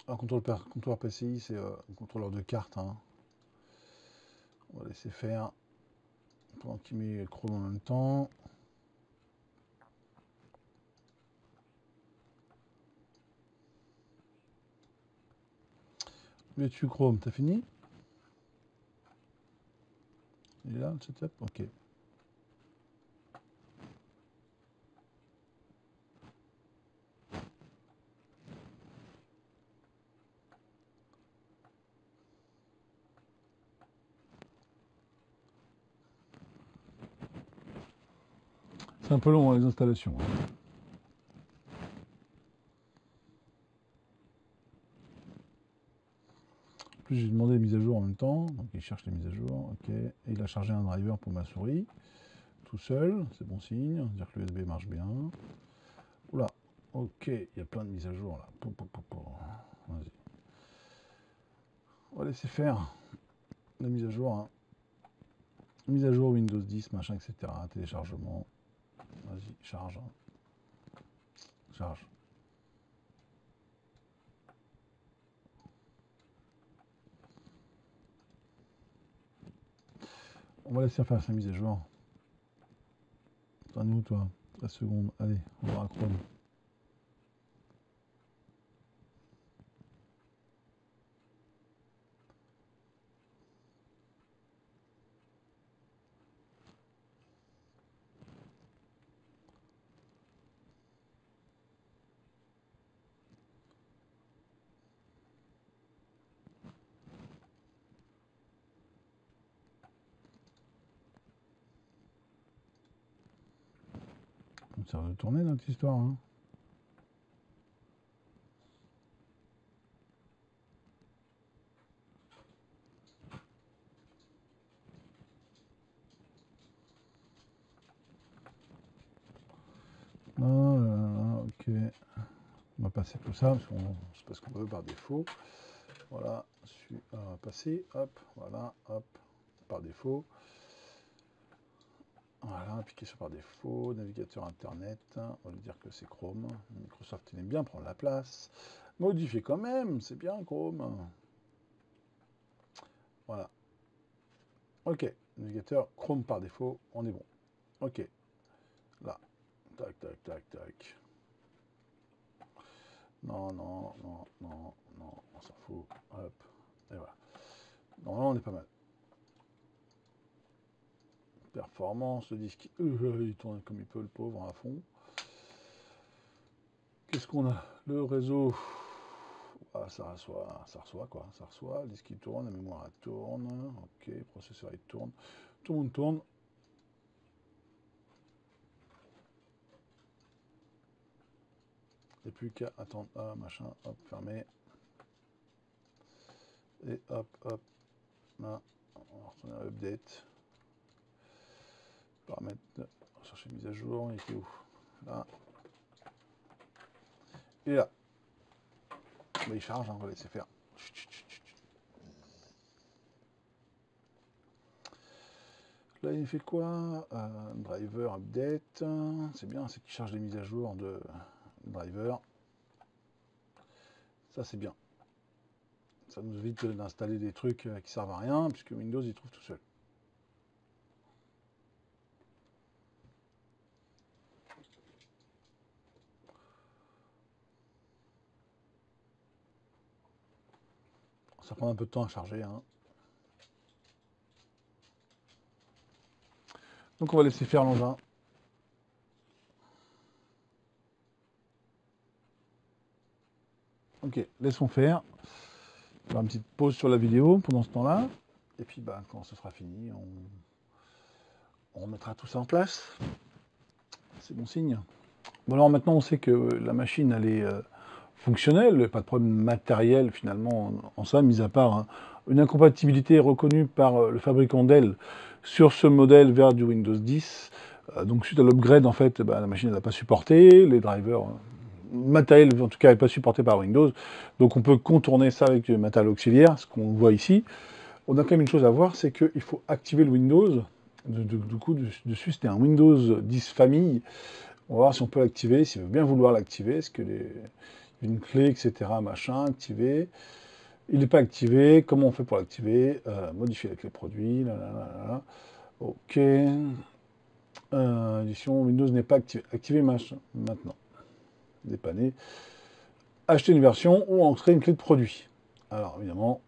Un contrôleur PCI, c'est un contrôleur de carte. Hein. On va laisser faire pendant qu'il met Chrome en même temps. Mets-tu Chrome, t'as fini? Il est là le setup? Ok. C'est un peu long les installations. Hein. En plus, j'ai demandé les mises à jour en même temps. Donc, il cherche les mises à jour. Ok. Et il a chargé un driver pour ma souris. Tout seul. C'est bon signe. C'est-à-dire que l'USB marche bien. Oula. Ok. Il y a plein de mises à jour là. Vas-y. On va laisser faire la mise à jour. Hein. Mise à jour Windows 10, machin, etc. Téléchargement. Vas-y, charge. Charge. On va laisser faire sa mise à jour. T'en es où toi? 13 secondes. Allez, on va à Chrome. Ça va tourner notre histoire. Hein. Ok. On va passer tout ça, parce qu'on c'est pas ce qu'on veut par défaut. Voilà, on va passer, hop, voilà, hop, par défaut. Voilà, application par défaut, navigateur internet, on va lui dire que c'est Chrome. Microsoft il aime bien prendre la place. Modifier quand même, c'est bien Chrome. Voilà. Ok, navigateur Chrome par défaut, on est bon. Ok, là, tac. Non, on s'en fout. Hop, et voilà. Non, on est pas mal. Performance, le disque, il tourne comme il peut, le pauvre, à fond. Qu'est-ce qu'on a? Le réseau, ah, ça reçoit quoi, ça reçoit, le disque il tourne, la mémoire elle tourne, ok, le processeur il tourne, tout le monde tourne. Et plus qu'à attendre, machin, hop, fermé. Et hop, là, on va retourner à update. Paramètres, on va chercher mise à jour, il était où? Là. Et là. Bah, il charge, hein, on va laisser faire. Là, il fait quoi? Driver update. C'est bien, c'est qu'il charge les mises à jour de driver. Ça, c'est bien. Ça nous évite d'installer des trucs qui servent à rien, puisque Windows, il trouve tout seul. Ça prend un peu de temps à charger, hein. Donc on va laisser faire l'engin. Ok, laissons faire. On va faire une petite pause sur la vidéo pendant ce temps-là. Et puis bah, quand ce sera fini, on remettra tout ça en place. C'est bon signe. Bon alors maintenant on sait que la machine elle est fonctionnelle, pas de problème matériel finalement en ça, mis à part hein, une incompatibilité reconnue par le fabricant Dell sur ce modèle vers du Windows 10. Donc suite à l'upgrade en fait, bah, la machine n'a pas supporté, les drivers matériel en tout cas n'est pas supporté par Windows, donc on peut contourner ça avec du matériel auxiliaire, ce qu'on voit ici. On a quand même une chose à voir, c'est qu'il faut activer le Windows. Du coup, dessus, c'était un Windows 10 famille. On va voir si on peut l'activer, s'il veut bien vouloir l'activer. Est-ce que une clé, etc., machin, activé. Il n'est pas activé. Comment on fait pour l'activer? Modifier la clé produit. Là, là, là, là. OK. Édition Windows n'est pas activé. Activer maintenant. Dépanner. Acheter une version ou entrer une clé de produit. Alors, évidemment,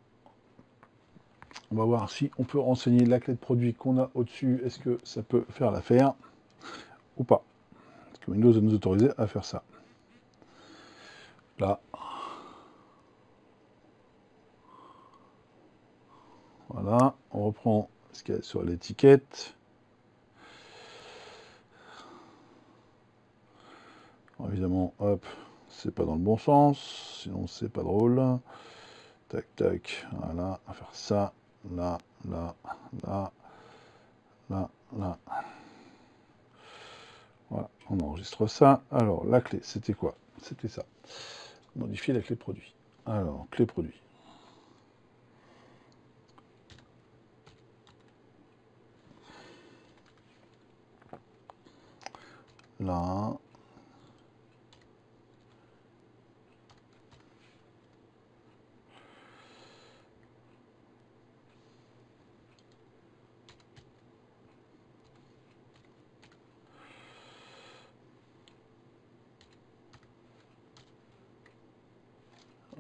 on va voir si on peut renseigner la clé de produit qu'on a au-dessus. Est-ce que ça peut faire l'affaire ou pas? Parce que Windows va nous autoriser à faire ça. Là. Voilà. On reprend ce qu'il y a sur l'étiquette. Évidemment, hop, c'est pas dans le bon sens. Sinon, c'est pas drôle. Tac, tac. Voilà. On va faire ça. Là, là, là. Là, là. Voilà, on enregistre ça. Alors, la clé, c'était quoi? C'était ça. Modifier la clé produit. Alors, clé produit. Là.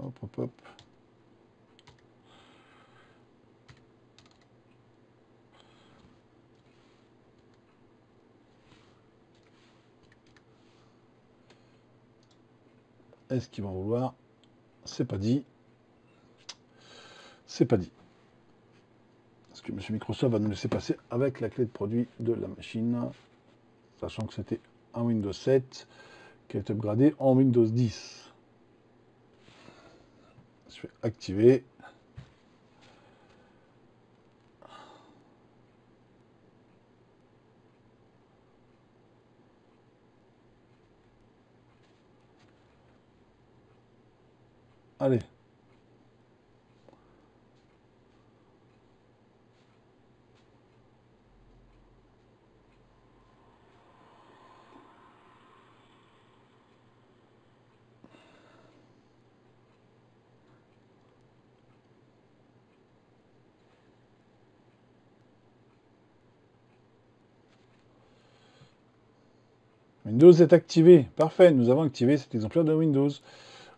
Hop, hop, hop. Est-ce qu'ils vont vouloir? C'est pas dit. C'est pas dit. Parce que M. Microsoft va nous laisser passer avec la clé de produit de la machine, sachant que c'était un Windows 7 qui a été upgradé en Windows 10. Je vais activer. Allez. Windows est activé. Parfait, nous avons activé cet exemplaire de Windows.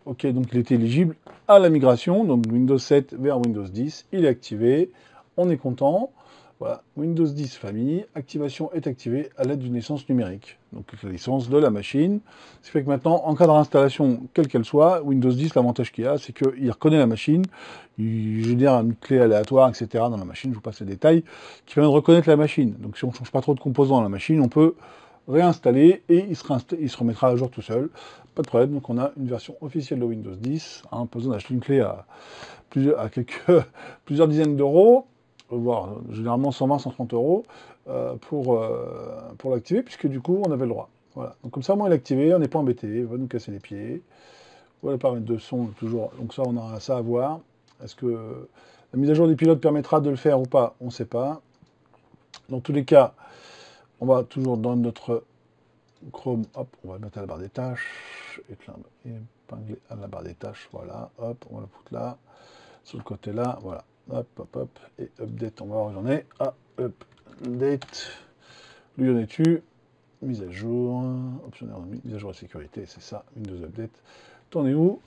Ok, donc il est éligible à la migration, donc Windows 7 vers Windows 10, il est activé, on est content. Voilà, Windows 10 famille, activation est activée à l'aide d'une licence numérique, donc la licence de la machine. Ce qui fait que maintenant, en cas de réinstallation, quelle qu'elle soit, Windows 10, l'avantage qu'il a, c'est qu'il reconnaît la machine, il génère une clé aléatoire, etc. dans la machine, je vous passe les détails, qui permet de reconnaître la machine. Donc si on ne change pas trop de composants dans la machine, on peut réinstaller et il se remettra à jour tout seul. Pas de problème, donc on a une version officielle de Windows 10, hein, pas besoin d'acheter une clé à plusieurs dizaines d'euros, voire généralement 120, 130 euros pour l'activer, puisque du coup on avait le droit. Voilà. Donc comme ça, moi il est activé, on n'est pas embêté, il va nous casser les pieds. Voilà, paramètres de son, toujours. Donc ça, on aura ça à voir. Est-ce que la mise à jour des pilotes permettra de le faire ou pas? On ne sait pas. Dans tous les cas, on va toujours dans notre Chrome, hop, on va le mettre à la barre des tâches, épingler à la barre des tâches, voilà, hop, on va la foutre là, sur le côté là, voilà, hop, hop, hop, et update, on va voir où j'en ai, ah, update, lui on est dessus, mise à jour, optionnaire de mise à jour de sécurité, c'est ça, Windows Update, t'en es où?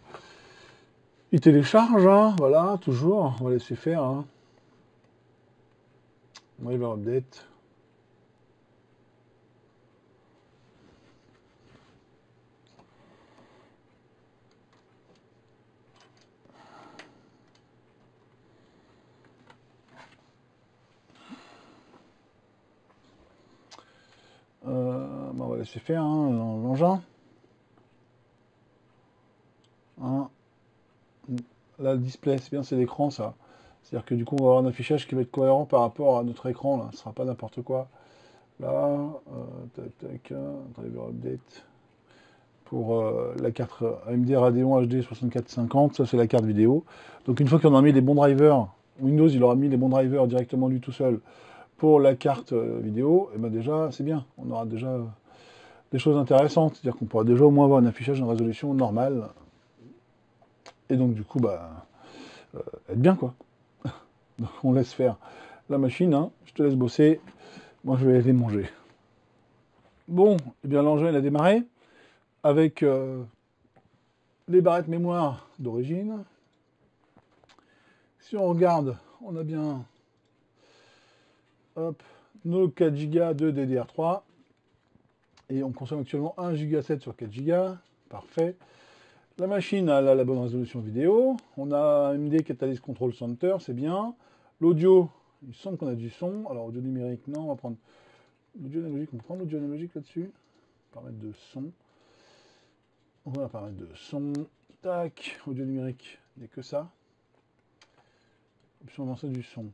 Il télécharge, hein, voilà, toujours, on va laisser faire, hein. Driver Update. On va laisser faire hein, l'engin. Hein. Là, le display, c'est bien, c'est l'écran, ça. C'est-à-dire que du coup, on va avoir un affichage qui va être cohérent par rapport à notre écran. Là. Ce ne sera pas n'importe quoi. Là, driver update. Pour la carte AMD Radeon HD 6450, ça c'est la carte vidéo. Donc une fois qu'on a mis les bons drivers, Windows il aura mis les bons drivers directement lui tout seul pour la carte vidéo, et ben déjà c'est bien, on aura déjà des choses intéressantes, c'est-à-dire qu'on pourra déjà au moins avoir un affichage en résolution normale, et donc du coup bah être bien quoi. Donc on laisse faire la machine, hein. Je te laisse bosser, moi je vais aller manger. Bon, et bien l'engin il a démarré avec les barrettes mémoire d'origine. Si on regarde, on a bien hop, nos 4 Go de DDR3 et on consomme actuellement 1 Go 7 sur 4 Go. Parfait. La machine a la bonne résolution vidéo. On a AMD Catalyst Control Center, c'est bien. L'audio, il semble qu'on a du son. Alors audio numérique, non, on va prendre l'audio analogique. On prend l'audio analogique là-dessus. Paramètre de son. On va paramètre de son. Tac, audio numérique, il n'y a que ça. Option avancée du son.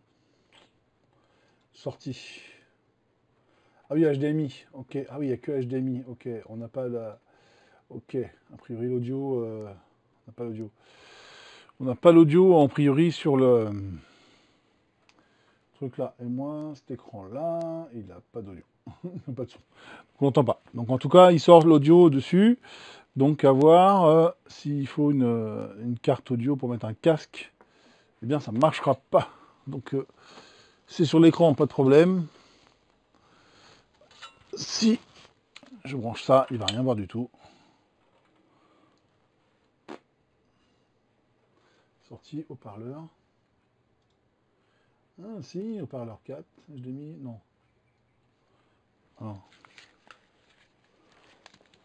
Sortie. Ah oui, HDMI. Ok. Ah oui, il n'y a que HDMI. Ok. On n'a pas la. Ok. A priori, l'audio. On n'a pas l'audio. On n'a pas l'audio, en priori, sur le truc là. Et moi, cet écran là, il n'a pas d'audio. Pas de son. On n'entend pas. Donc en tout cas, il sort l'audio dessus. Donc à voir s'il faut une carte audio pour mettre un casque. Eh bien, ça ne marchera pas. Donc c'est sur l'écran, pas de problème. Si je branche ça, il va rien voir du tout. Sortie, haut-parleur. Ah si, haut-parleur 4, HDMI, non. Alors,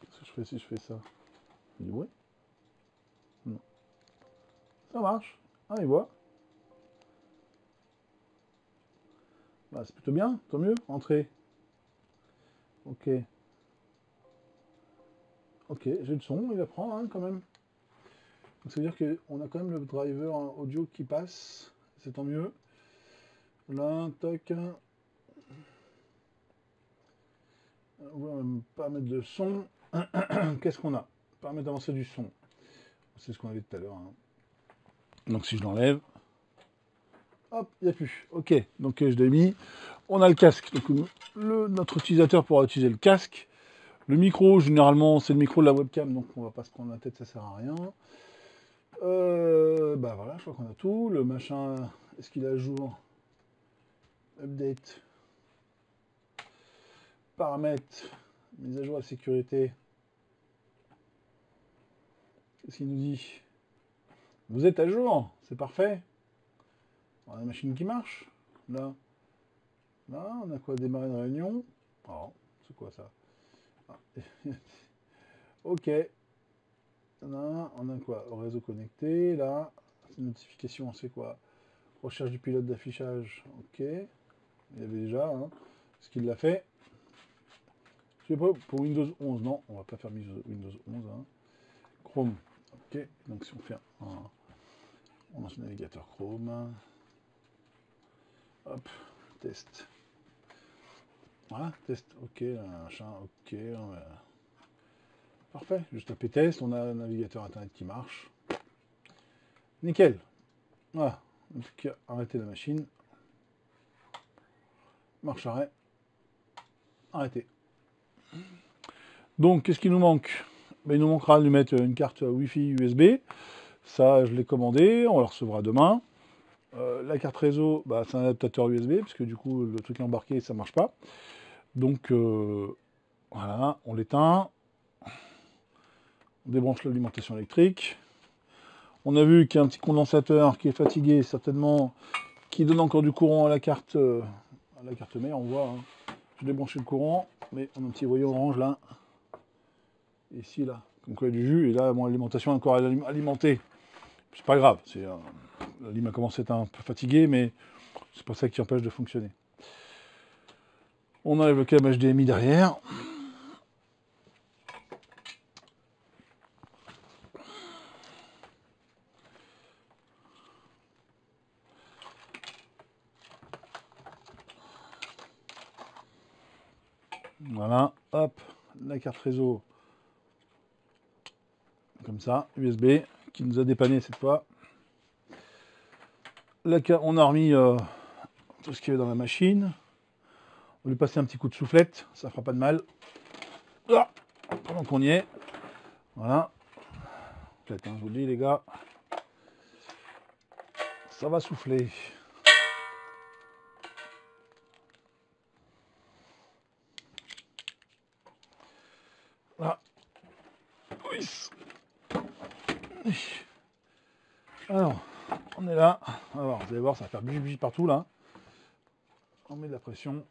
qu'est-ce que je fais si je fais ça? Il dit ouais. Non. Ça marche. Ah, il voit. Bah, c'est plutôt bien, tant mieux. Entrée. Ok. Ok, j'ai le son, il apprend hein, quand même. Donc ça veut dire qu'on a quand même le driver audio qui passe. C'est tant mieux. Là, toc. On va paramètre de son. Qu'est-ce qu'on a? Paramètre d'avancée du son. C'est ce qu'on avait tout à l'heure. Hein. Donc si je l'enlève, hop, il n'y a plus. Ok, donc je l'ai mis. On a le casque. Donc notre utilisateur pourra utiliser le casque. Le micro, généralement, c'est le micro de la webcam, donc on va pas se prendre la tête, ça sert à rien. Bah voilà, je crois qu'on a tout. Le machin, est-ce qu'il est à jour? Update. Paramètres. Mise à jour de sécurité. Qu'est-ce qu'il nous dit? Vous êtes à jour, c'est parfait. On a la machine qui marche. Là, on a quoi? Démarrer une réunion. Oh, c'est quoi ça? Ah. Ok. Là, on a quoi? Au réseau connecté. Là, c'est une notification, c'est quoi? Recherche du pilote d'affichage. Ok. Il y avait déjà. Hein. Est-ce qu'il l'a fait? Je sais pas, pour Windows 11, non, on va pas faire Windows 11. Hein. Chrome. Ok. Donc si on fait on lance le navigateur Chrome. Hop, test. Voilà, test, ok, machin, ok. Parfait, juste taper test, on a un navigateur internet qui marche. Nickel. Voilà, en tout cas, arrêtez la machine. marche arrêt, arrêté. Donc, qu'est-ce qu'il nous manque? Ben, il nous manquera de lui mettre une carte Wi-Fi USB. Ça, je l'ai commandé, on la recevra demain. La carte réseau, bah, c'est un adaptateur USB, parce que du coup, le truc embarqué, ça marche pas. Donc, voilà, on l'éteint. On débranche l'alimentation électrique. On a vu qu'il y a un petit condensateur qui est fatigué, certainement, qui donne encore du courant à la carte mère, on voit. Hein. Je débranché le courant, mais on a un petit voyant orange là. Ici, là, comme quoi il y a du jus, et là, mon alimentation est encore alimentée. C'est pas grave, la lime a commencé à être un peu fatiguée, mais c'est pas ça qui empêche de fonctionner. On enlève le câble HDMI derrière. Voilà, hop, la carte réseau, comme ça, USB, qui nous a dépanné cette fois. On a remis tout ce qu'il y avait dans la machine. On va lui passer un petit coup de soufflette, ça fera pas de mal. Ah, pendant qu'on y est. Voilà. Peut-être, hein, je vous le dis les gars. Ça va souffler. Voilà. Oui. Alors, on est là. Alors, vous allez voir, ça va faire bougie partout là. On met de la pression.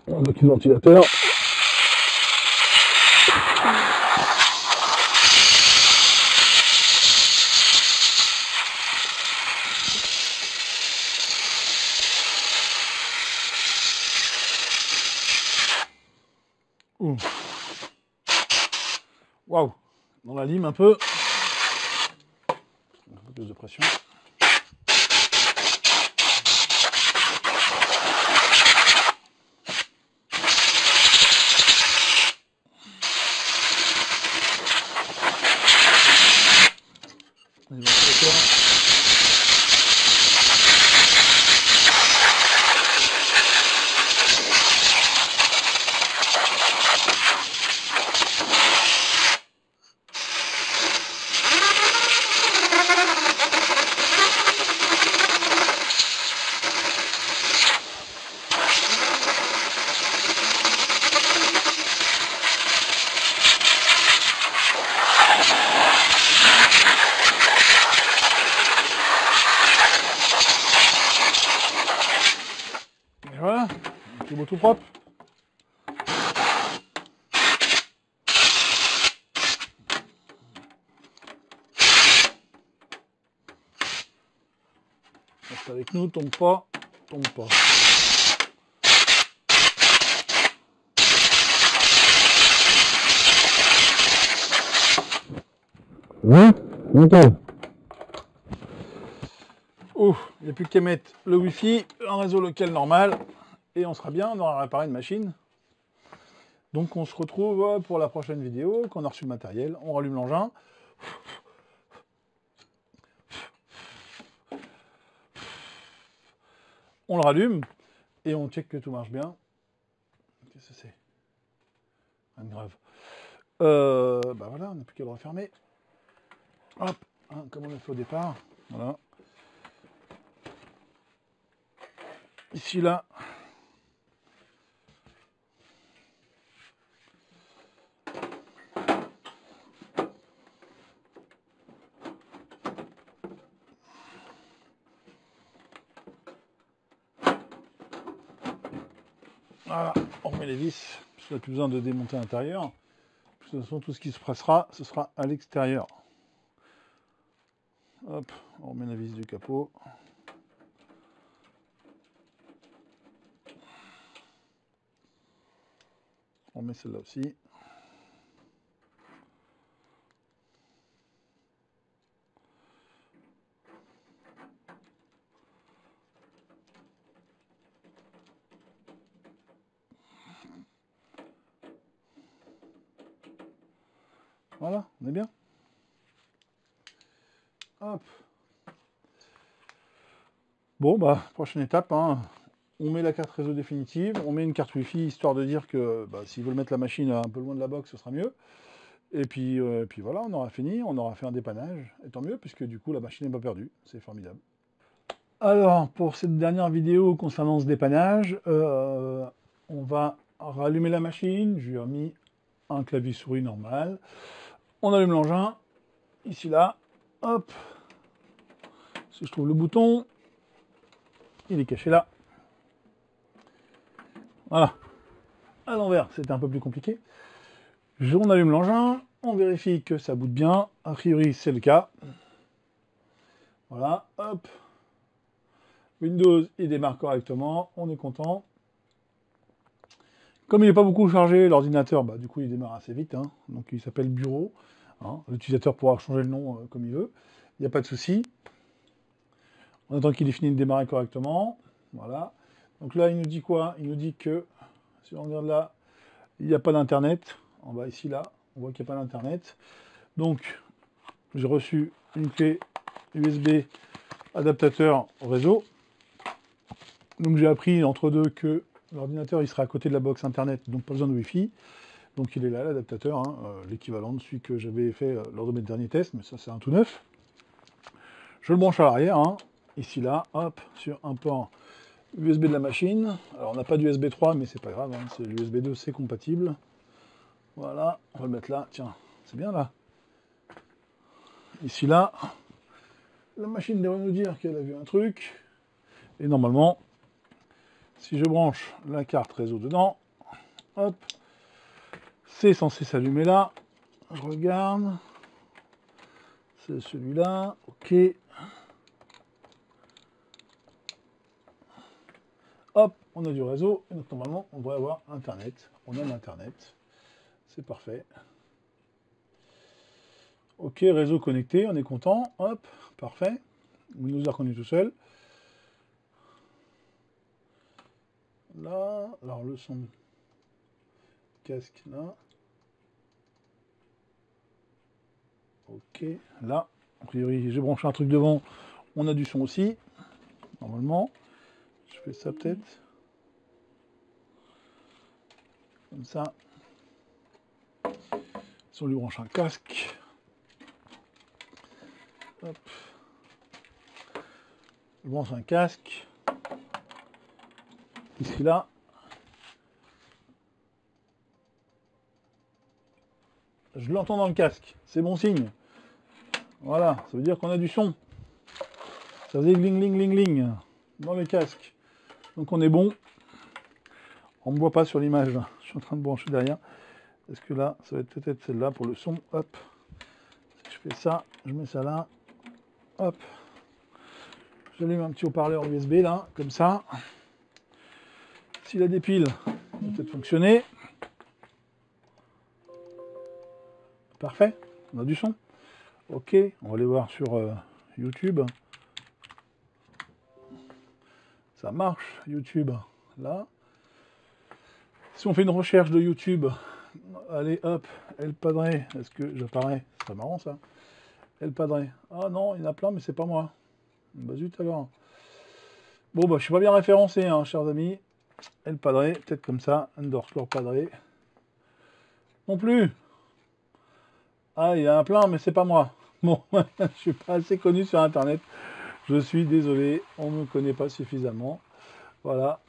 On bloque le ventilateur. Waouh, dans la lime un peu plus de pression. Et voilà, tout beau tout propre. Reste avec nous, tombe pas, tombe pas. Oui, nickel. Oh, il n'y a plus qu'à mettre le Wi-Fi, un réseau local normal, et on sera bien, on aura réparé une machine. Donc on se retrouve pour la prochaine vidéo, quand on a reçu le matériel, on rallume l'engin. On le rallume, et on check que tout marche bien. Qu'est-ce que c'est? Rien de grave. Bah voilà, on n'a plus qu'à le refermer. Hop, hein, comme on a fait au départ. Voilà. Ici, là. Voilà, on remet les vis, parce qu'on n'a plus besoin de démonter l'intérieur. De toute façon, tout ce qui se passera, ce sera à l'extérieur. Hop, on remet la vis du capot. On met celle-là aussi. Voilà, on est bien. Hop. Bon, bah, prochaine étape, hein. On met la carte réseau définitive, on met une carte Wi-Fi, histoire de dire que bah, s'ils veulent mettre la machine un peu loin de la box, ce sera mieux. Et puis voilà, on aura fini, on aura fait un dépannage, et tant mieux, puisque du coup, la machine n'est pas perdue. C'est formidable. Alors, pour cette dernière vidéo concernant ce dépannage, on va rallumer la machine. Je lui ai remis un clavier souris normal. On allume l'engin, ici, là. Hop. Si je trouve le bouton, il est caché là. Voilà. À l'envers, c'était un peu plus compliqué. On allume l'engin, on vérifie que ça boot bien. A priori, c'est le cas. Voilà, hop. Windows, il démarre correctement, on est content. Comme il n'est pas beaucoup chargé, l'ordinateur, bah, du coup, il démarre assez vite. Hein. Donc, il s'appelle Bureau. Hein. L'utilisateur pourra changer le nom comme il veut. Il n'y a pas de souci. On attend qu'il ait fini de démarrer correctement. Voilà. Donc là, il nous dit quoi? Il nous dit que, si on regarde là, il n'y a pas d'internet. En bas ici, là, on voit qu'il n'y a pas d'internet. Donc, j'ai reçu une clé USB adaptateur réseau. Donc j'ai appris entre deux que l'ordinateur il sera à côté de la box internet, donc pas besoin de Wi-Fi. Donc il est là, l'adaptateur, hein, l'équivalent de celui que j'avais fait lors de mes derniers tests, mais ça c'est un tout neuf. Je le branche à l'arrière, hein, ici là, hop, sur un port USB de la machine. Alors on n'a pas d'USB 3, mais c'est pas grave, hein, c'est l'USB 2, c'est compatible. Voilà, on va le mettre là, tiens, c'est bien là. Ici là, la machine devrait nous dire qu'elle a vu un truc, et normalement, si je branche la carte réseau dedans, hop, c'est censé s'allumer là. Je regarde. C'est celui-là. OK. Hop, on a du réseau. Et donc normalement, on devrait avoir Internet. On a l'Internet. C'est parfait. OK, réseau connecté. On est content. Hop, parfait. Windows a reconnu tout seul. Là, alors le son casque là. Ok, là, a priori j'ai branché un truc devant, on a du son aussi, normalement. Je fais ça peut-être. Comme ça. Si on lui branche un casque. Hop. Je branche un casque. Ici là. Je l'entends dans le casque, c'est bon signe. Voilà, ça veut dire qu'on a du son. Ça faisait gling gling gling gling dans le casque. Donc on est bon. On ne me voit pas sur l'image. Je suis en train de brancher derrière. Est-ce que là, ça va être peut-être celle-là pour le son. Hop. Si je fais ça, je mets ça là. Hop. J'allume un petit haut-parleur USB là, comme ça. Si la dépile va peut-être fonctionner. Parfait, on a du son. Ok, on va aller voir sur YouTube. Ça marche, YouTube, là. Si on fait une recherche de YouTube, allez hop, El Padre, est-ce que j'apparais? C'est pas marrant ça. El Padre. Ah non, il y en a plein, mais c'est pas moi. Bah zut alors. Bon bah je suis pas bien référencé, hein, chers amis. El Padre, peut-être comme ça, underscore Padre. Non plus. Ah, il y en a plein, mais c'est pas moi. Bon, je suis pas assez connu sur Internet. Je suis désolé, on ne me connaît pas suffisamment. Voilà.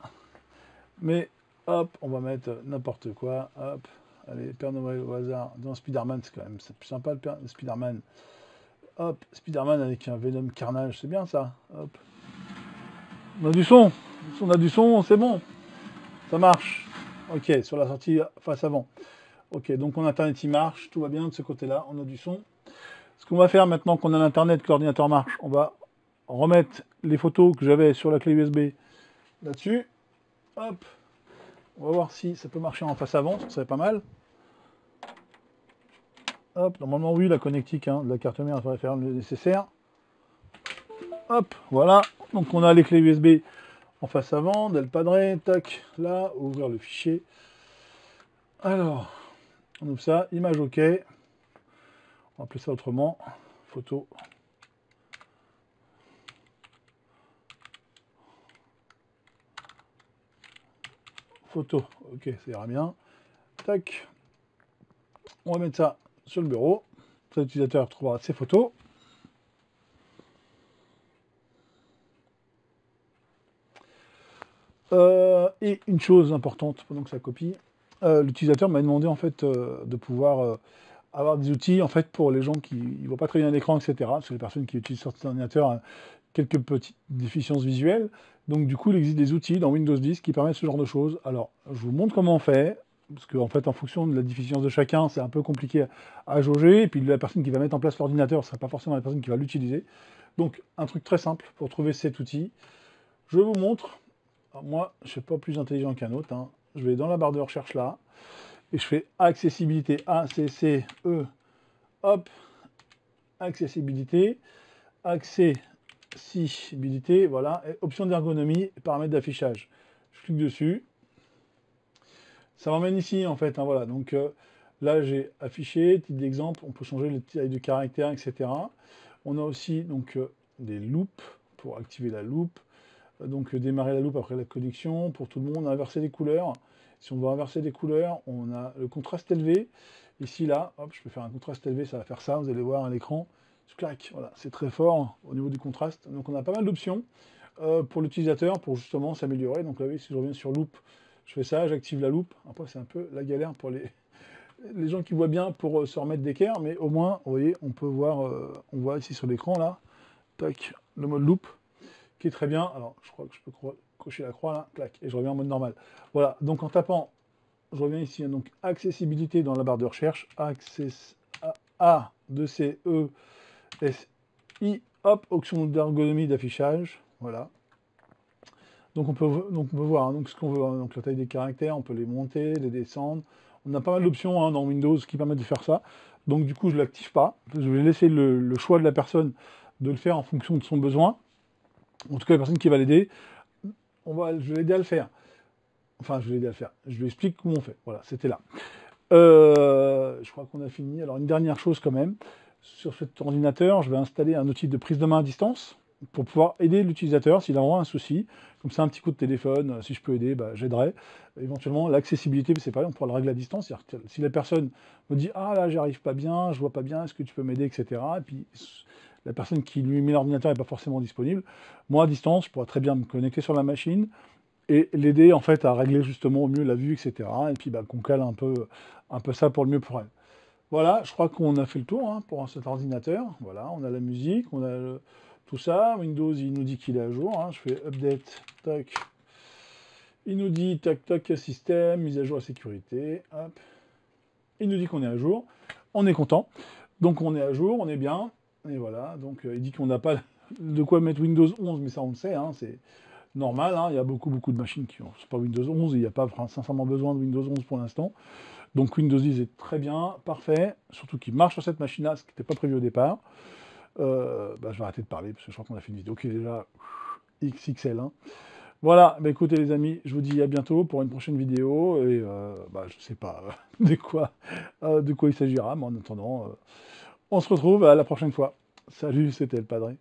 Mais, hop, on va mettre n'importe quoi. Hop. Allez, Père Noël au hasard. Dans Spider-Man, c'est quand même plus sympa le Spider-Man. Hop, Spider-Man avec un Venom Carnage, c'est bien ça. Hop. On a du son. On a du son, c'est bon. Ça marche. Ok, sur la sortie face avant. Ok, donc mon Internet il marche, tout va bien de ce côté-là, on a du son. Ce qu'on va faire maintenant qu'on a l'Internet, que l'ordinateur marche, on va remettre les photos que j'avais sur la clé USB là-dessus. Hop, on va voir si ça peut marcher en face avant, ça serait pas mal. Hop, normalement oui, la connectique de la carte mère devrait faire le nécessaire. Hop, voilà, donc on a les clés USB en face avant, Del Padre, tac, là, ouvrir le fichier. Alors... on ouvre ça, image OK. va appeler ça autrement, photo. Photo, ok, ça ira bien. Tac. On va mettre ça sur le bureau. L'utilisateur trouvera ses photos. Et une chose importante pendant que ça copie, l'utilisateur m'a demandé en fait de pouvoir avoir des outils en fait pour les gens qui ne voient pas très bien l'écran, etc. Parce que les personnes qui utilisent sur cet ordinateur ont quelques petites déficiences visuelles. Donc du coup, il existe des outils dans Windows 10 qui permettent ce genre de choses. Alors, je vous montre comment on fait, parce qu'en fait, en fonction de la déficience de chacun, c'est un peu compliqué à jauger. Et puis la personne qui va mettre en place l'ordinateur ne sera pas forcément la personne qui va l'utiliser. Donc, un truc très simple pour trouver cet outil. Je vous montre. Alors, moi, je ne suis pas plus intelligent qu'un autre. Hein. Je vais dans la barre de recherche là, et je fais accessibilité, A-C-C-E, hop, accessibilité, accessibilité, voilà, et option d'ergonomie, paramètres d'affichage. Je clique dessus. Ça m'emmène ici, en fait, hein, voilà. Donc là, j'ai affiché, titre d'exemple, on peut changer les tailles de caractères, etc. On a aussi donc des loops pour activer la loupe. Donc démarrer la loupe après la connexion, pour tout le monde, inverser les couleurs. Si on veut inverser les couleurs, on a le contraste élevé. Ici, là, hop, je peux faire un contraste élevé, ça va faire ça, vous allez voir à l'écran. Clac, voilà, c'est très fort au niveau du contraste. Donc on a pas mal d'options pour l'utilisateur, pour justement s'améliorer. Donc là, oui, si je reviens sur loupe, je fais ça, j'active la loupe. Après, c'est un peu la galère pour les gens qui voient bien pour se remettre d'équerre, mais au moins, vous voyez, on peut voir, on voit ici sur l'écran, là, tac, le mode loupe, qui est très bien. Alors, je crois que je peux cocher la croix, là, clac, et je reviens en mode normal. Voilà, donc en tapant, je reviens ici, hein, donc accessibilité dans la barre de recherche, access, A, 2C, E, S, I, hop, option d'ergonomie d'affichage, voilà. Donc on peut voir hein, donc ce qu'on veut, hein, donc la taille des caractères, on peut les monter, les descendre. On a pas mal d'options hein, dans Windows qui permettent de faire ça. Donc du coup, je ne l'active pas. Je vais laisser le choix de la personne de le faire en fonction de son besoin. En tout cas, la personne qui va l'aider, je vais l'aider à le faire. Enfin, je vais l'aider à le faire. Je lui explique comment on fait. Voilà, c'était là. Je crois qu'on a fini. Alors, une dernière chose quand même. Sur cet ordinateur, je vais installer un outil de prise de main à distance pour pouvoir aider l'utilisateur s'il a vraiment un souci. Comme ça, un petit coup de téléphone, si je peux aider, bah, j'aiderai. Éventuellement, l'accessibilité, c'est pareil, on pourra le régler à distance. Si la personne me dit « Ah là, j'arrive pas bien, je vois pas bien, est-ce que tu peux m'aider ?» etc. Et puis, la personne qui lui met l'ordinateur n'est pas forcément disponible. Moi, à distance, je pourrais très bien me connecter sur la machine et l'aider en fait à régler justement au mieux la vue, etc. Et puis, bah, qu'on cale un peu ça pour le mieux pour elle. Voilà, je crois qu'on a fait le tour hein, pour cet ordinateur. Voilà, on a la musique, on a tout ça. Windows, il nous dit qu'il est à jour. Hein. Je fais update, tac. Il nous dit tac, tac, système, mise à jour à sécurité. Hop. Il nous dit qu'on est à jour. On est content. Donc on est à jour, on est bien. Et voilà, donc il dit qu'on n'a pas de quoi mettre Windows 11, mais ça on le sait, hein, c'est normal. Hein. Il y a beaucoup de machines qui ont pas Windows 11 et il n'y a pas sincèrement besoin de Windows 11 pour l'instant. Donc Windows 10 est très bien, parfait, surtout qu'il marche sur cette machine-là, ce qui n'était pas prévu au départ. Je vais arrêter de parler, parce que je crois qu'on a fait une vidéo qui est déjà XXL. Hein. Voilà, écoutez les amis, je vous dis à bientôt pour une prochaine vidéo, et je ne sais pas de quoi il s'agira, mais en attendant, on se retrouve à la prochaine fois. Salut, c'était le Padré.